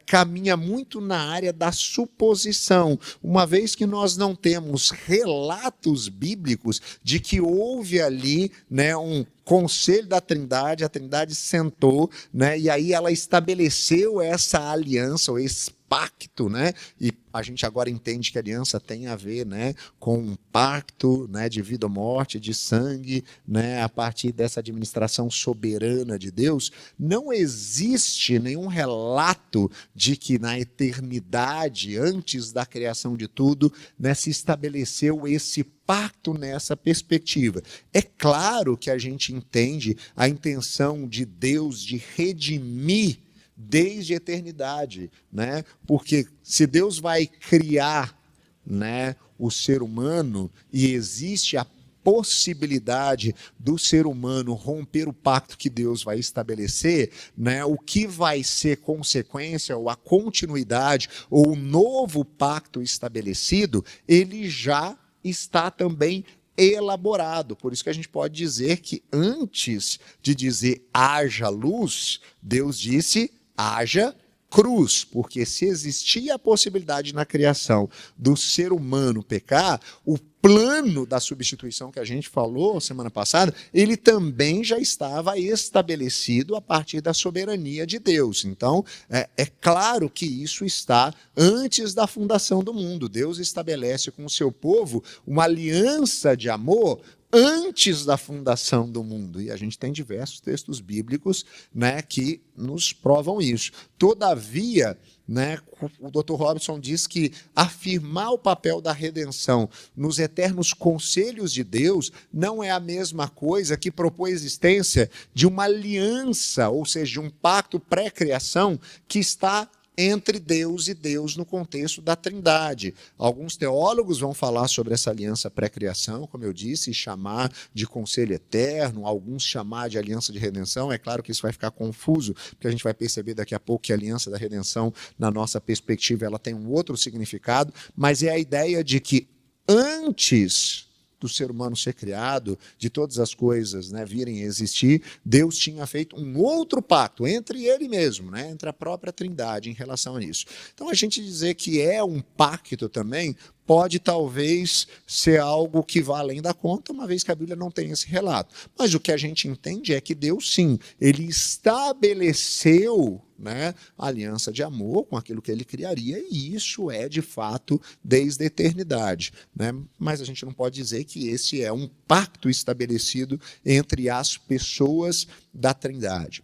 caminha muito na área da suposição, uma vez que nós não temos relatos bíblicos de que houve ali, né, um conselho da Trindade, a Trindade sentou, né, e aí ela estabeleceu essa aliança, ou esse pacto, né? E a gente agora entende que a aliança tem a ver, né, com um pacto, né, de vida ou morte, de sangue, né, a partir dessa administração soberana de Deus. Não existe nenhum relato de que na eternidade, antes da criação de tudo, né, se estabeleceu esse pacto nessa perspectiva. É claro que a gente entende a intenção de Deus de redimir desde a eternidade, né? Porque se Deus vai criar, né, o ser humano e existe a possibilidade do ser humano romper o pacto que Deus vai estabelecer, né, o que vai ser consequência, ou a continuidade, ou o novo pacto estabelecido, ele já está também elaborado. Por isso que a gente pode dizer que antes de dizer haja luz, Deus disse haja cruz, porque se existia a possibilidade na criação do ser humano pecar, o plano da substituição que a gente falou semana passada, ele também já estava estabelecido a partir da soberania de Deus. Então, é claro que isso está antes da fundação do mundo. Deus estabelece com o seu povo uma aliança de amor antes da fundação do mundo. E a gente tem diversos textos bíblicos, né, que nos provam isso. Todavia, né, o Dr. Robson diz que afirmar o papel da redenção nos eternos conselhos de Deus não é a mesma coisa que propor a existência de uma aliança, ou seja, de um pacto pré-criação que está entre Deus e Deus no contexto da Trindade. Alguns teólogos vão falar sobre essa aliança pré-criação, como eu disse, e chamar de conselho eterno, alguns chamar de aliança de redenção. É claro que isso vai ficar confuso, porque a gente vai perceber daqui a pouco que a aliança da redenção, na nossa perspectiva, ela tem um outro significado, mas é a ideia de que antes do ser humano ser criado, de todas as coisas, né, virem a existir, Deus tinha feito um outro pacto entre ele mesmo, né, entre a própria Trindade em relação a isso. Então a gente dizer que é um pacto também pode talvez ser algo que vá além da conta, uma vez que a Bíblia não tem esse relato. Mas o que a gente entende é que Deus, sim, ele estabeleceu, né, a aliança de amor com aquilo que ele criaria, e isso é, de fato, desde a eternidade, né? Mas a gente não pode dizer que esse é um pacto estabelecido entre as pessoas da Trindade.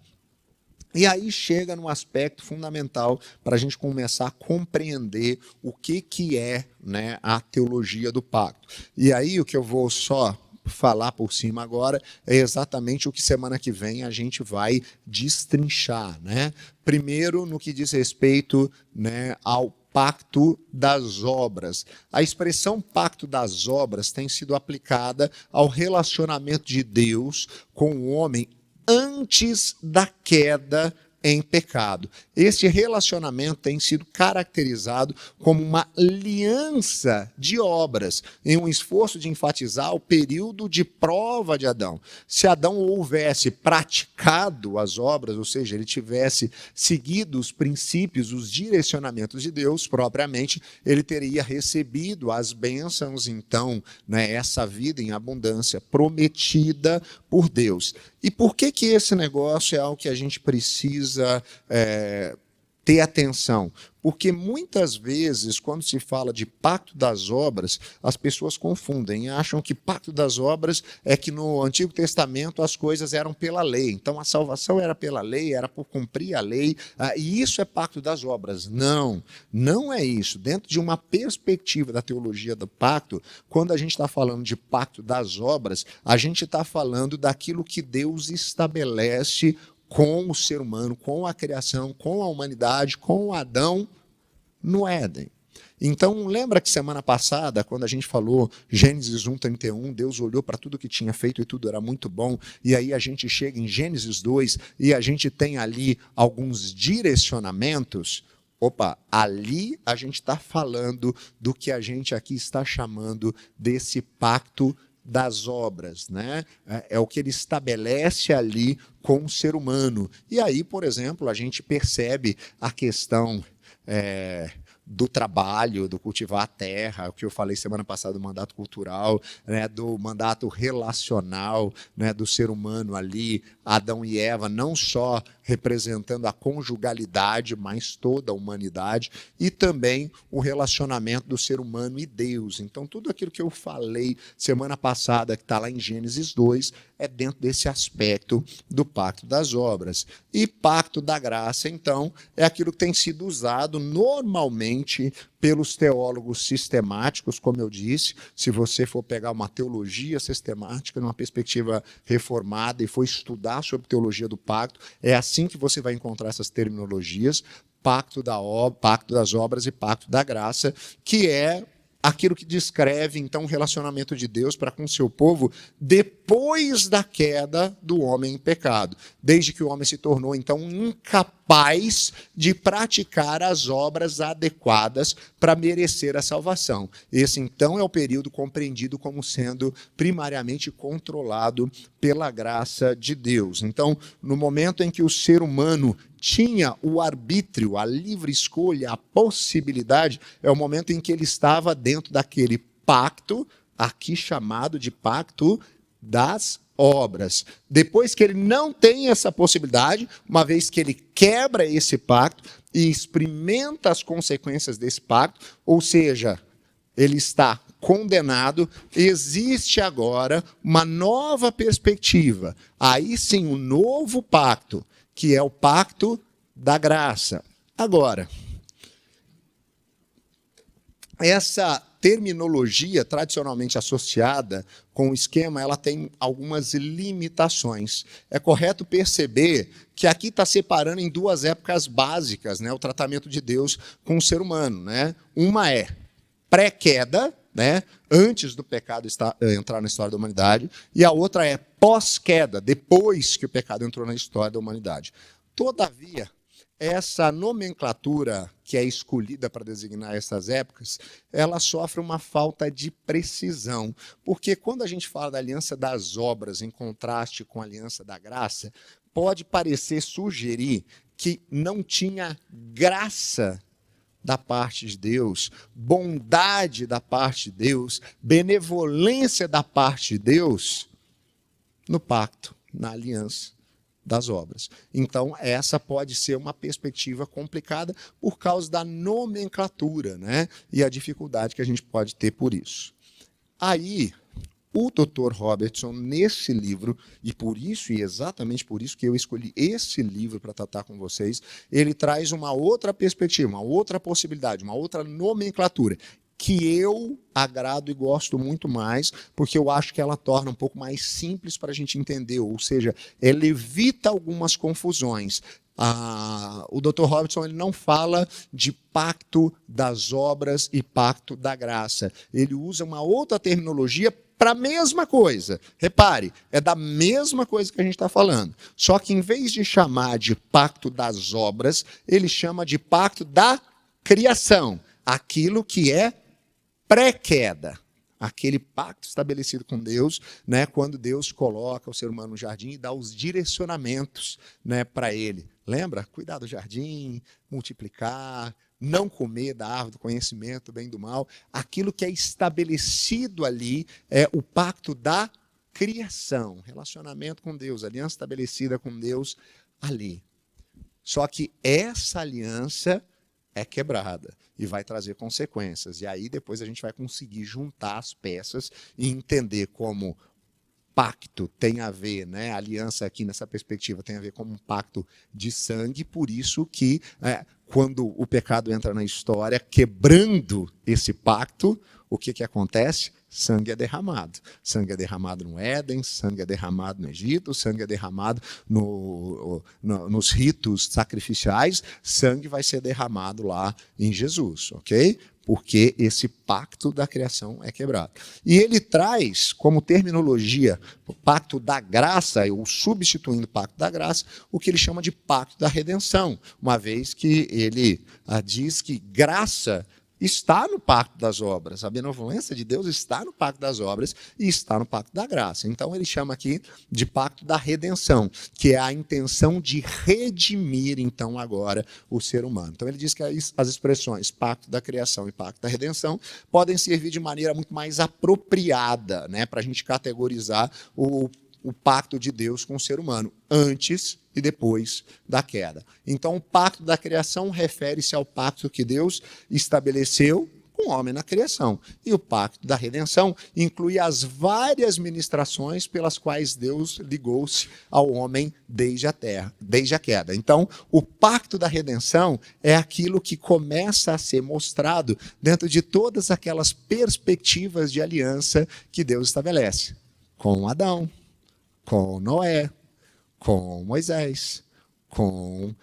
E aí chega num aspecto fundamental para a gente começar a compreender o que é, né, a teologia do pacto. E aí o que eu vou só falar por cima agora é exatamente o que semana que vem a gente vai destrinchar, né? Primeiro, no que diz respeito, né, ao pacto das obras. A expressão pacto das obras tem sido aplicada ao relacionamento de Deus com o homem antes da queda em pecado. Este relacionamento tem sido caracterizado como uma aliança de obras, em um esforço de enfatizar o período de prova de Adão. Se Adão houvesse praticado as obras, ou seja, ele tivesse seguido os princípios, os direcionamentos de Deus propriamente, ele teria recebido as bênçãos, então, né, essa vida em abundância prometida por Deus. E por que esse negócio é algo que a gente precisa ter atenção? Porque muitas vezes, quando se fala de pacto das obras, as pessoas confundem e acham que pacto das obras é que no Antigo Testamento as coisas eram pela lei. Então a salvação era pela lei, era por cumprir a lei, e isso é pacto das obras. Não, não é isso. Dentro de uma perspectiva da teologia do pacto, quando a gente está falando de pacto das obras, a gente está falando daquilo que Deus estabelece com o ser humano, com a criação, com a humanidade, com Adão no Éden. Então, lembra que semana passada, quando a gente falou Gênesis 1:31, Deus olhou para tudo que tinha feito e tudo era muito bom, e aí a gente chega em Gênesis 2 e a gente tem ali alguns direcionamentos. Opa, ali a gente está falando do que a gente aqui está chamando desse pacto das obras, né? É o que ele estabelece ali com o ser humano. E aí, por exemplo, a gente percebe a questão do trabalho, do cultivar a terra, o que eu falei semana passada do mandato cultural, né, do mandato relacional, né, do ser humano ali, Adão e Eva, não só representando a conjugalidade, mas toda a humanidade, e também o relacionamento do ser humano e Deus. Então, tudo aquilo que eu falei semana passada, que está lá em Gênesis 2, é dentro desse aspecto do pacto das obras. E pacto da graça, então, é aquilo que tem sido usado normalmente pelos teólogos sistemáticos, como eu disse. Se você for pegar uma teologia sistemática, numa perspectiva reformada, e for estudar sobre teologia do pacto, é assim que você vai encontrar essas terminologias, pacto das obras e pacto da graça, que é aquilo que descreve, então, o relacionamento de Deus para com o seu povo depois da queda do homem em pecado, desde que o homem se tornou, então, incapaz de praticar as obras adequadas para merecer a salvação. Esse, então, é o período compreendido como sendo primariamente controlado pela graça de Deus. Então, no momento em que o ser humano tinha o arbítrio, a livre escolha, a possibilidade, é o momento em que ele estava dentro daquele pacto, aqui chamado de pacto das obras. Depois que ele não tem essa possibilidade, uma vez que ele quebra esse pacto e experimenta as consequências desse pacto, ou seja, ele está condenado, existe agora uma nova perspectiva. Aí sim, um novo pacto, que é o pacto da graça. Agora, essa terminologia tradicionalmente associada com o esquema, ela tem algumas limitações. É correto perceber que aqui está separando em duas épocas básicas, né, o tratamento de Deus com o ser humano, né? Uma é pré-queda, né, antes do pecado entrar na história da humanidade, e a outra é pós-queda, depois que o pecado entrou na história da humanidade. Todavia, essa nomenclatura que é escolhida para designar essas épocas, ela sofre uma falta de precisão, porque quando a gente fala da aliança das obras em contraste com a aliança da graça, pode parecer sugerir que não tinha graça da parte de Deus, bondade da parte de Deus, benevolência da parte de Deus no pacto, na aliança das obras. Então, essa pode ser uma perspectiva complicada por causa da nomenclatura, né? E a dificuldade que a gente pode ter por isso. Aí, o Dr. Robertson, nesse livro, e exatamente por isso que eu escolhi esse livro para tratar com vocês, ele traz uma outra perspectiva, uma outra possibilidade, uma outra nomenclatura, que eu agrado e gosto muito mais, porque eu acho que ela torna um pouco mais simples para a gente entender, ou seja, ela evita algumas confusões. O Dr. Robertson, ele não fala de pacto das obras e pacto da graça. Ele usa uma outra terminologia para a mesma coisa. Repare, é da mesma coisa que a gente está falando. Só que em vez de chamar de pacto das obras, ele chama de pacto da criação. Aquilo que é pré-queda. Aquele pacto estabelecido com Deus, né, quando Deus coloca o ser humano no jardim e dá os direcionamentos, né, para ele. Lembra? Cuidar do jardim, multiplicar, não comer da árvore do conhecimento, do bem e do mal. Aquilo que é estabelecido ali é o pacto da criação, relacionamento com Deus, aliança estabelecida com Deus ali. Só que essa aliança é quebrada e vai trazer consequências. E aí depois a gente vai conseguir juntar as peças e entender como pacto tem a ver, né? A aliança aqui nessa perspectiva tem a ver com um pacto de sangue, por isso que quando o pecado entra na história, quebrando esse pacto, o que acontece? Sangue é derramado. Sangue é derramado no Éden, sangue é derramado no Egito, sangue é derramado nos ritos sacrificiais, sangue vai ser derramado lá em Jesus, ok? Porque esse pacto da criação é quebrado. E ele traz como terminologia o pacto da graça, ou substituindo o pacto da graça, o que ele chama de pacto da redenção, uma vez que ele diz que graça está no pacto das obras. A benevolência de Deus está no pacto das obras e está no pacto da graça. Então ele chama aqui de pacto da redenção, que é a intenção de redimir, então, agora o ser humano. Então ele diz que as expressões pacto da criação e pacto da redenção podem servir de maneira muito mais apropriada, né, para a gente categorizar o pacto de Deus com o ser humano, antes e depois da queda. Então, o pacto da criação refere-se ao pacto que Deus estabeleceu com o homem na criação. E o pacto da redenção inclui as várias ministrações pelas quais Deus ligou-se ao homem desde a queda. Então, o pacto da redenção é aquilo que começa a ser mostrado dentro de todas aquelas perspectivas de aliança que Deus estabelece com Adão, com Noé, com Moisés, com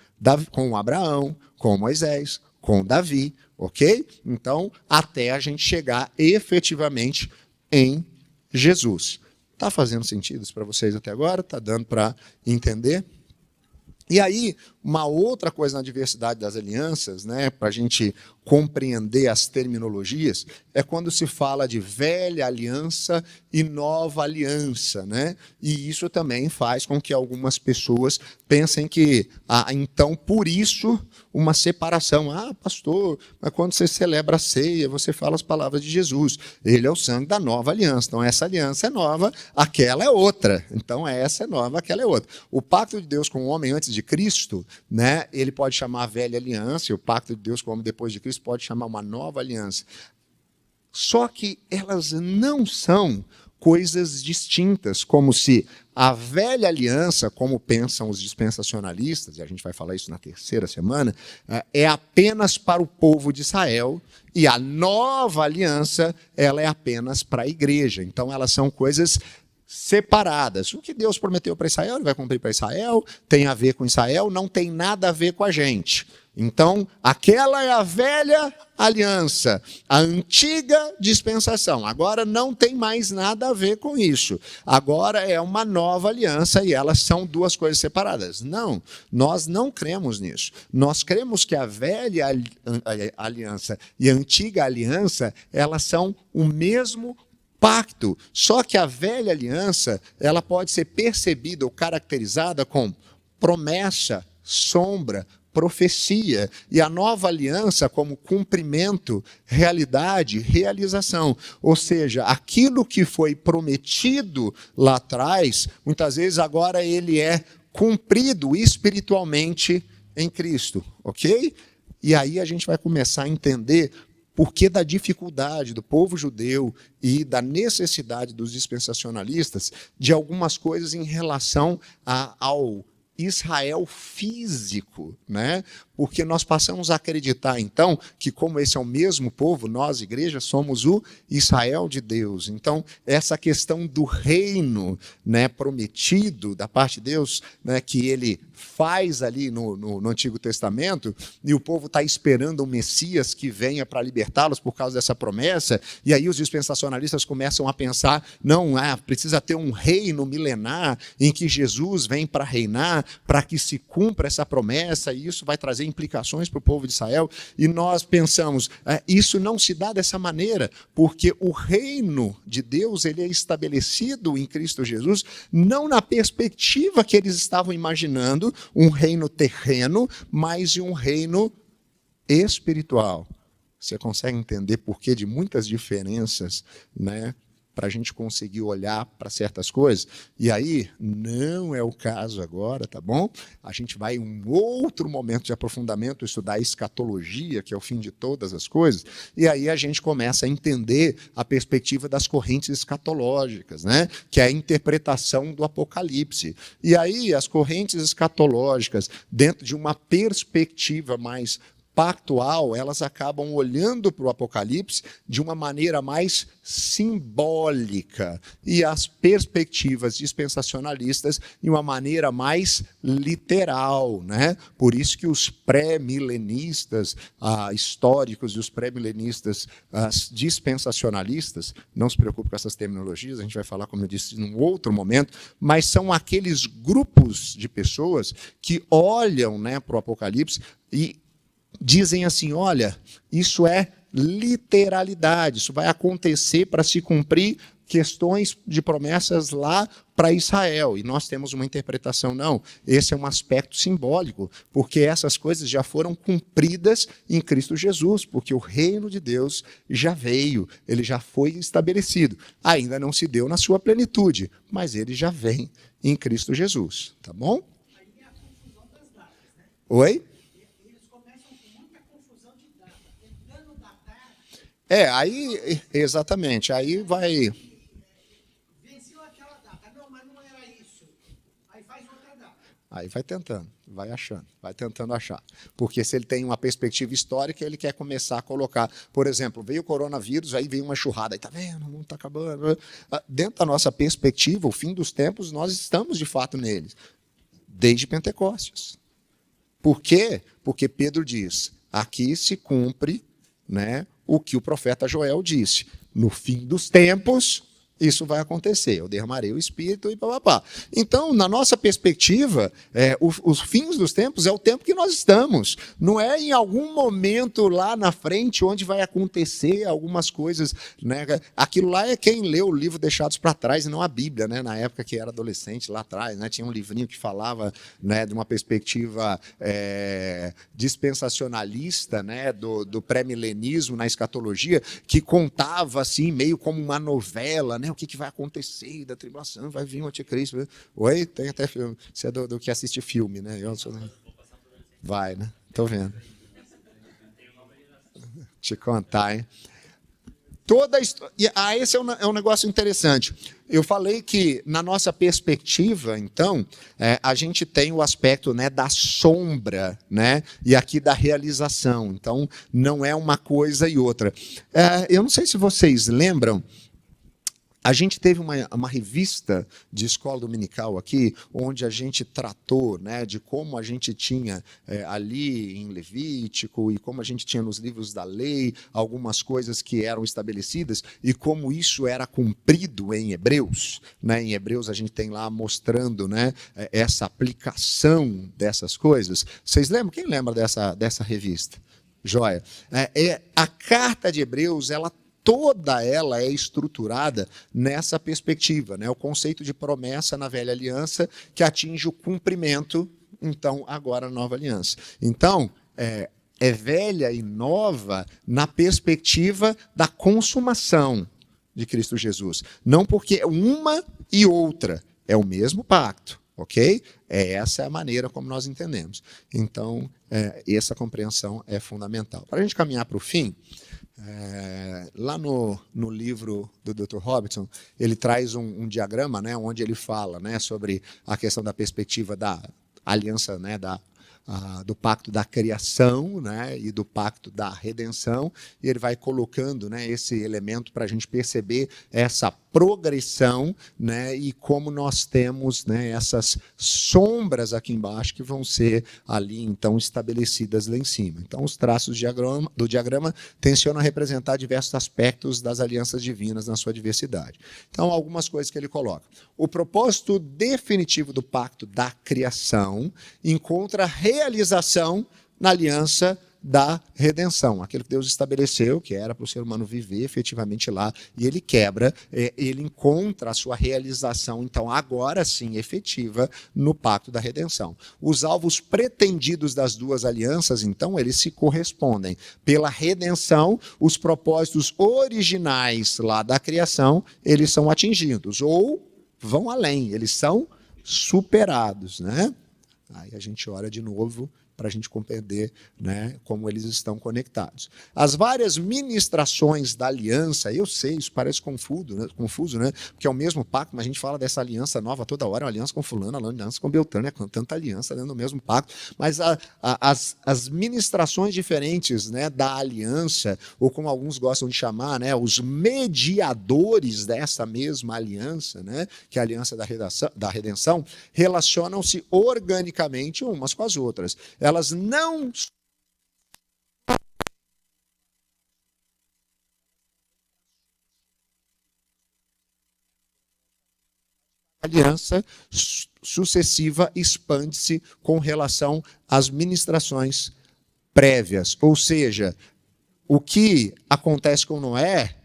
Abraão, com Moisés, com Davi, ok? Então, até a gente chegar efetivamente em Jesus. Está fazendo sentido isso para vocês até agora? Está dando para entender? E aí, uma outra coisa na diversidade das alianças, né, para a gente compreender as terminologias, é quando se fala de velha aliança e nova aliança, né? E isso também faz com que algumas pessoas pensem que, então, por isso, uma separação. Pastor, mas quando você celebra a ceia, você fala as palavras de Jesus. Ele é o sangue da nova aliança. Então, essa aliança é nova, aquela é outra. Então, essa é nova, aquela é outra. O pacto de Deus com o homem antes de Cristo, né, ele pode chamar a velha aliança, e o pacto de Deus com o homem depois de Cristo pode chamar uma nova aliança. Só que elas não são coisas distintas, como se a velha aliança, como pensam os dispensacionalistas, e a gente vai falar isso na terceira semana, é apenas para o povo de Israel, e a nova aliança ela é apenas para a igreja. Então, elas são coisas separadas. O que Deus prometeu para Israel, ele vai cumprir para Israel, tem a ver com Israel, não tem nada a ver com a gente. Então, aquela é a velha aliança, a antiga dispensação. Agora não tem mais nada a ver com isso. Agora é uma nova aliança e elas são duas coisas separadas. Não, nós não cremos nisso. Nós cremos que a velha aliança e a antiga aliança, elas são o mesmo pacto. Só que a velha aliança, ela pode ser percebida ou caracterizada com promessa, sombra, profecia, e a nova aliança como cumprimento, realidade, realização. Ou seja, aquilo que foi prometido lá atrás, muitas vezes agora ele é cumprido espiritualmente em Cristo, ok? E aí a gente vai começar a entender porque da dificuldade do povo judeu e da necessidade dos dispensacionalistas de algumas coisas em relação ao Israel físico, né? Porque nós passamos a acreditar, então, que como esse é o mesmo povo, nós, igreja, somos o Israel de Deus. Então, essa questão do reino, né, prometido da parte de Deus, né, que ele faz ali no Antigo Testamento, e o povo está esperando um Messias que venha para libertá-los por causa dessa promessa, e aí os dispensacionalistas começam a pensar, não, precisa ter um reino milenar em que Jesus vem para reinar, para que se cumpra essa promessa, e isso vai trazer implicações para o povo de Israel, e nós pensamos, isso não se dá dessa maneira, porque o reino de Deus ele é estabelecido em Cristo Jesus, não na perspectiva que eles estavam imaginando, um reino terreno, mas de um reino espiritual. Você consegue entender por que de muitas diferenças, né? Para a gente conseguir olhar para certas coisas. E aí, não é o caso agora, tá bom? A gente vai em um outro momento de aprofundamento, estudar a escatologia, que é o fim de todas as coisas, e aí a gente começa a entender a perspectiva das correntes escatológicas, né? Que é a interpretação do Apocalipse. E aí, as correntes escatológicas, dentro de uma perspectiva mais pactual, elas acabam olhando para o Apocalipse de uma maneira mais simbólica e as perspectivas dispensacionalistas de uma maneira mais literal, né? Por isso que os pré-milenistas históricos e os pré-milenistas dispensacionalistas, não se preocupe com essas terminologias, a gente vai falar, como eu disse, num outro momento, mas são aqueles grupos de pessoas que olham, né, para o Apocalipse e dizem assim, olha, isso é literalidade, isso vai acontecer para se cumprir questões de promessas lá para Israel. E nós temos uma interpretação, não, esse é um aspecto simbólico, porque essas coisas já foram cumpridas em Cristo Jesus, porque o reino de Deus já veio, ele já foi estabelecido. Ainda não se deu na sua plenitude, mas ele já vem em Cristo Jesus, tá bom? Aí é a confusão das datas, né? Oi? Aí, exatamente, aí vai... Venceu aquela data. Não, mas não era isso. Aí faz outra data. Aí vai tentando, vai achando, vai tentando achar. Porque se ele tem uma perspectiva histórica, ele quer começar a colocar, por exemplo, veio o coronavírus, aí veio uma enxurrada, aí tá vendo, o mundo está acabando. Dentro da nossa perspectiva, o fim dos tempos, nós estamos de fato neles, desde Pentecostes. Por quê? Porque Pedro diz, aqui se cumpre, né, o que o profeta Joel disse. No fim dos tempos, isso vai acontecer. Eu derramarei o Espírito e papapá. Então, na nossa perspectiva, os fins dos tempos é o tempo que nós estamos. Não é em algum momento lá na frente onde vai acontecer algumas coisas, né? Aquilo lá é quem leu o livro Deixados para Trás e não a Bíblia, né? Na época que era adolescente lá atrás, né? Tinha um livrinho que falava, né, de uma perspectiva dispensacionalista, né, do pré-milenismo na escatologia, que contava assim, meio como uma novela, né? O que vai acontecer da tribulação, vai vir o anticristo. Oi? Tem até filme. Você é do que assiste filme, né? Vai, né? Estou vendo. Te contar, hein? Toda a história. Esse é um negócio interessante. Eu falei que, na nossa perspectiva, então, a gente tem o aspecto, né, da sombra, né, e aqui da realização. Então, não é uma coisa e outra. Eu não sei se vocês lembram, a gente teve uma revista de escola dominical aqui, onde a gente tratou, né, de como a gente tinha ali em Levítico e como a gente tinha nos livros da lei algumas coisas que eram estabelecidas e como isso era cumprido em Hebreus. Né? Em Hebreus a gente tem lá mostrando, né, essa aplicação dessas coisas. Vocês lembram? Quem lembra dessa revista? Joia. A carta de Hebreus, toda ela é estruturada nessa perspectiva, né? O conceito de promessa na velha aliança que atinge o cumprimento, então, agora na nova aliança. Então, é velha e nova na perspectiva da consumação de Cristo Jesus. Não porque é uma e outra, é o mesmo pacto, ok? Essa é a maneira como nós entendemos. Então, essa compreensão é fundamental. Para a gente caminhar para o fim, Lá no livro do Dr. Robertson, ele traz um diagrama, né, onde ele fala, né, sobre a questão da perspectiva da aliança, né, do pacto da criação, né, e do pacto da redenção, e ele vai colocando, né, esse elemento para a gente perceber essa progressão, né, e como nós temos, né, essas sombras aqui embaixo que vão ser ali então estabelecidas lá em cima. Então os traços do diagrama tensionam a representar diversos aspectos das alianças divinas na sua diversidade. Então algumas coisas que ele coloca. O propósito definitivo do pacto da criação encontra realização na aliança da redenção, aquilo que Deus estabeleceu, que era para o ser humano viver efetivamente lá, e ele quebra, ele encontra a sua realização, então, agora sim, efetiva, no pacto da redenção. Os alvos pretendidos das duas alianças, então, eles se correspondem. Pela redenção, os propósitos originais lá da criação, eles são atingidos, ou vão além, eles são superados, né? Aí a gente ora de novo para a gente compreender, né, como eles estão conectados. As várias ministrações da aliança, eu sei, isso parece confuso, né? Porque é o mesmo pacto, mas a gente fala dessa aliança nova toda hora, uma aliança com fulano, uma aliança com Beltrano, é tanta aliança dentro do mesmo pacto, mas as ministrações diferentes, né, da aliança, ou como alguns gostam de chamar, né, os mediadores dessa mesma aliança, né, que é a aliança da redenção, relacionam-se organicamente umas com as outras. Elas não aliança sucessiva expande-se com relação às ministrações prévias. Ou seja, o que acontece com Noé,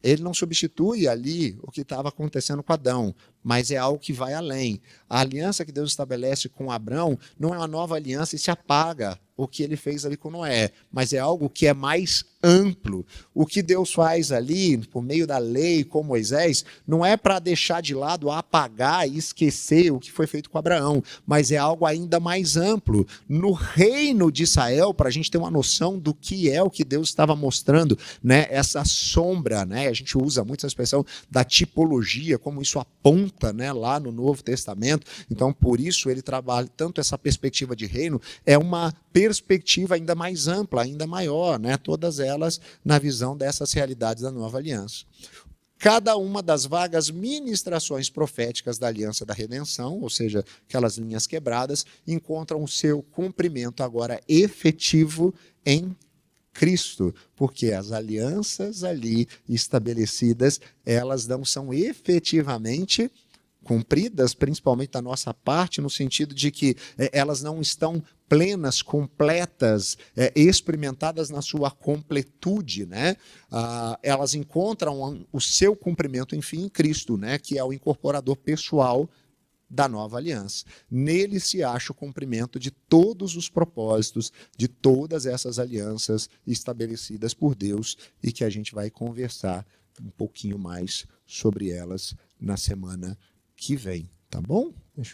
ele não substitui ali o que estava acontecendo com Adão, mas é algo que vai além. A aliança que Deus estabelece com Abrão não é uma nova aliança e se apaga o que ele fez ali com Noé, mas é algo que é mais amplo. O que Deus faz ali, por meio da lei, com Moisés, não é para deixar de lado, apagar e esquecer o que foi feito com Abraão, mas é algo ainda mais amplo. No reino de Israel, para a gente ter uma noção do que é o que Deus estava mostrando, né, essa sombra, né, a gente usa muito essa expressão da tipologia, como isso aponta, né, lá no Novo Testamento. Então, por isso ele trabalha tanto essa perspectiva de reino, é uma perspectiva ainda mais ampla, ainda maior, né? Todas elas na visão dessas realidades da nova aliança. Cada uma das vagas ministrações proféticas da aliança da redenção, ou seja, aquelas linhas quebradas, encontram o seu cumprimento agora efetivo em Cristo, porque as alianças ali estabelecidas, elas não são efetivamente cumpridas, principalmente da nossa parte, no sentido de que elas não estão plenas, completas, experimentadas na sua completude, né? Elas encontram o seu cumprimento, enfim, em Cristo, né? Que é o incorporador pessoal da nova aliança. Nele se acha o cumprimento de todos os propósitos, de todas essas alianças estabelecidas por Deus e que a gente vai conversar um pouquinho mais sobre elas na semana que vem, tá bom? Deixa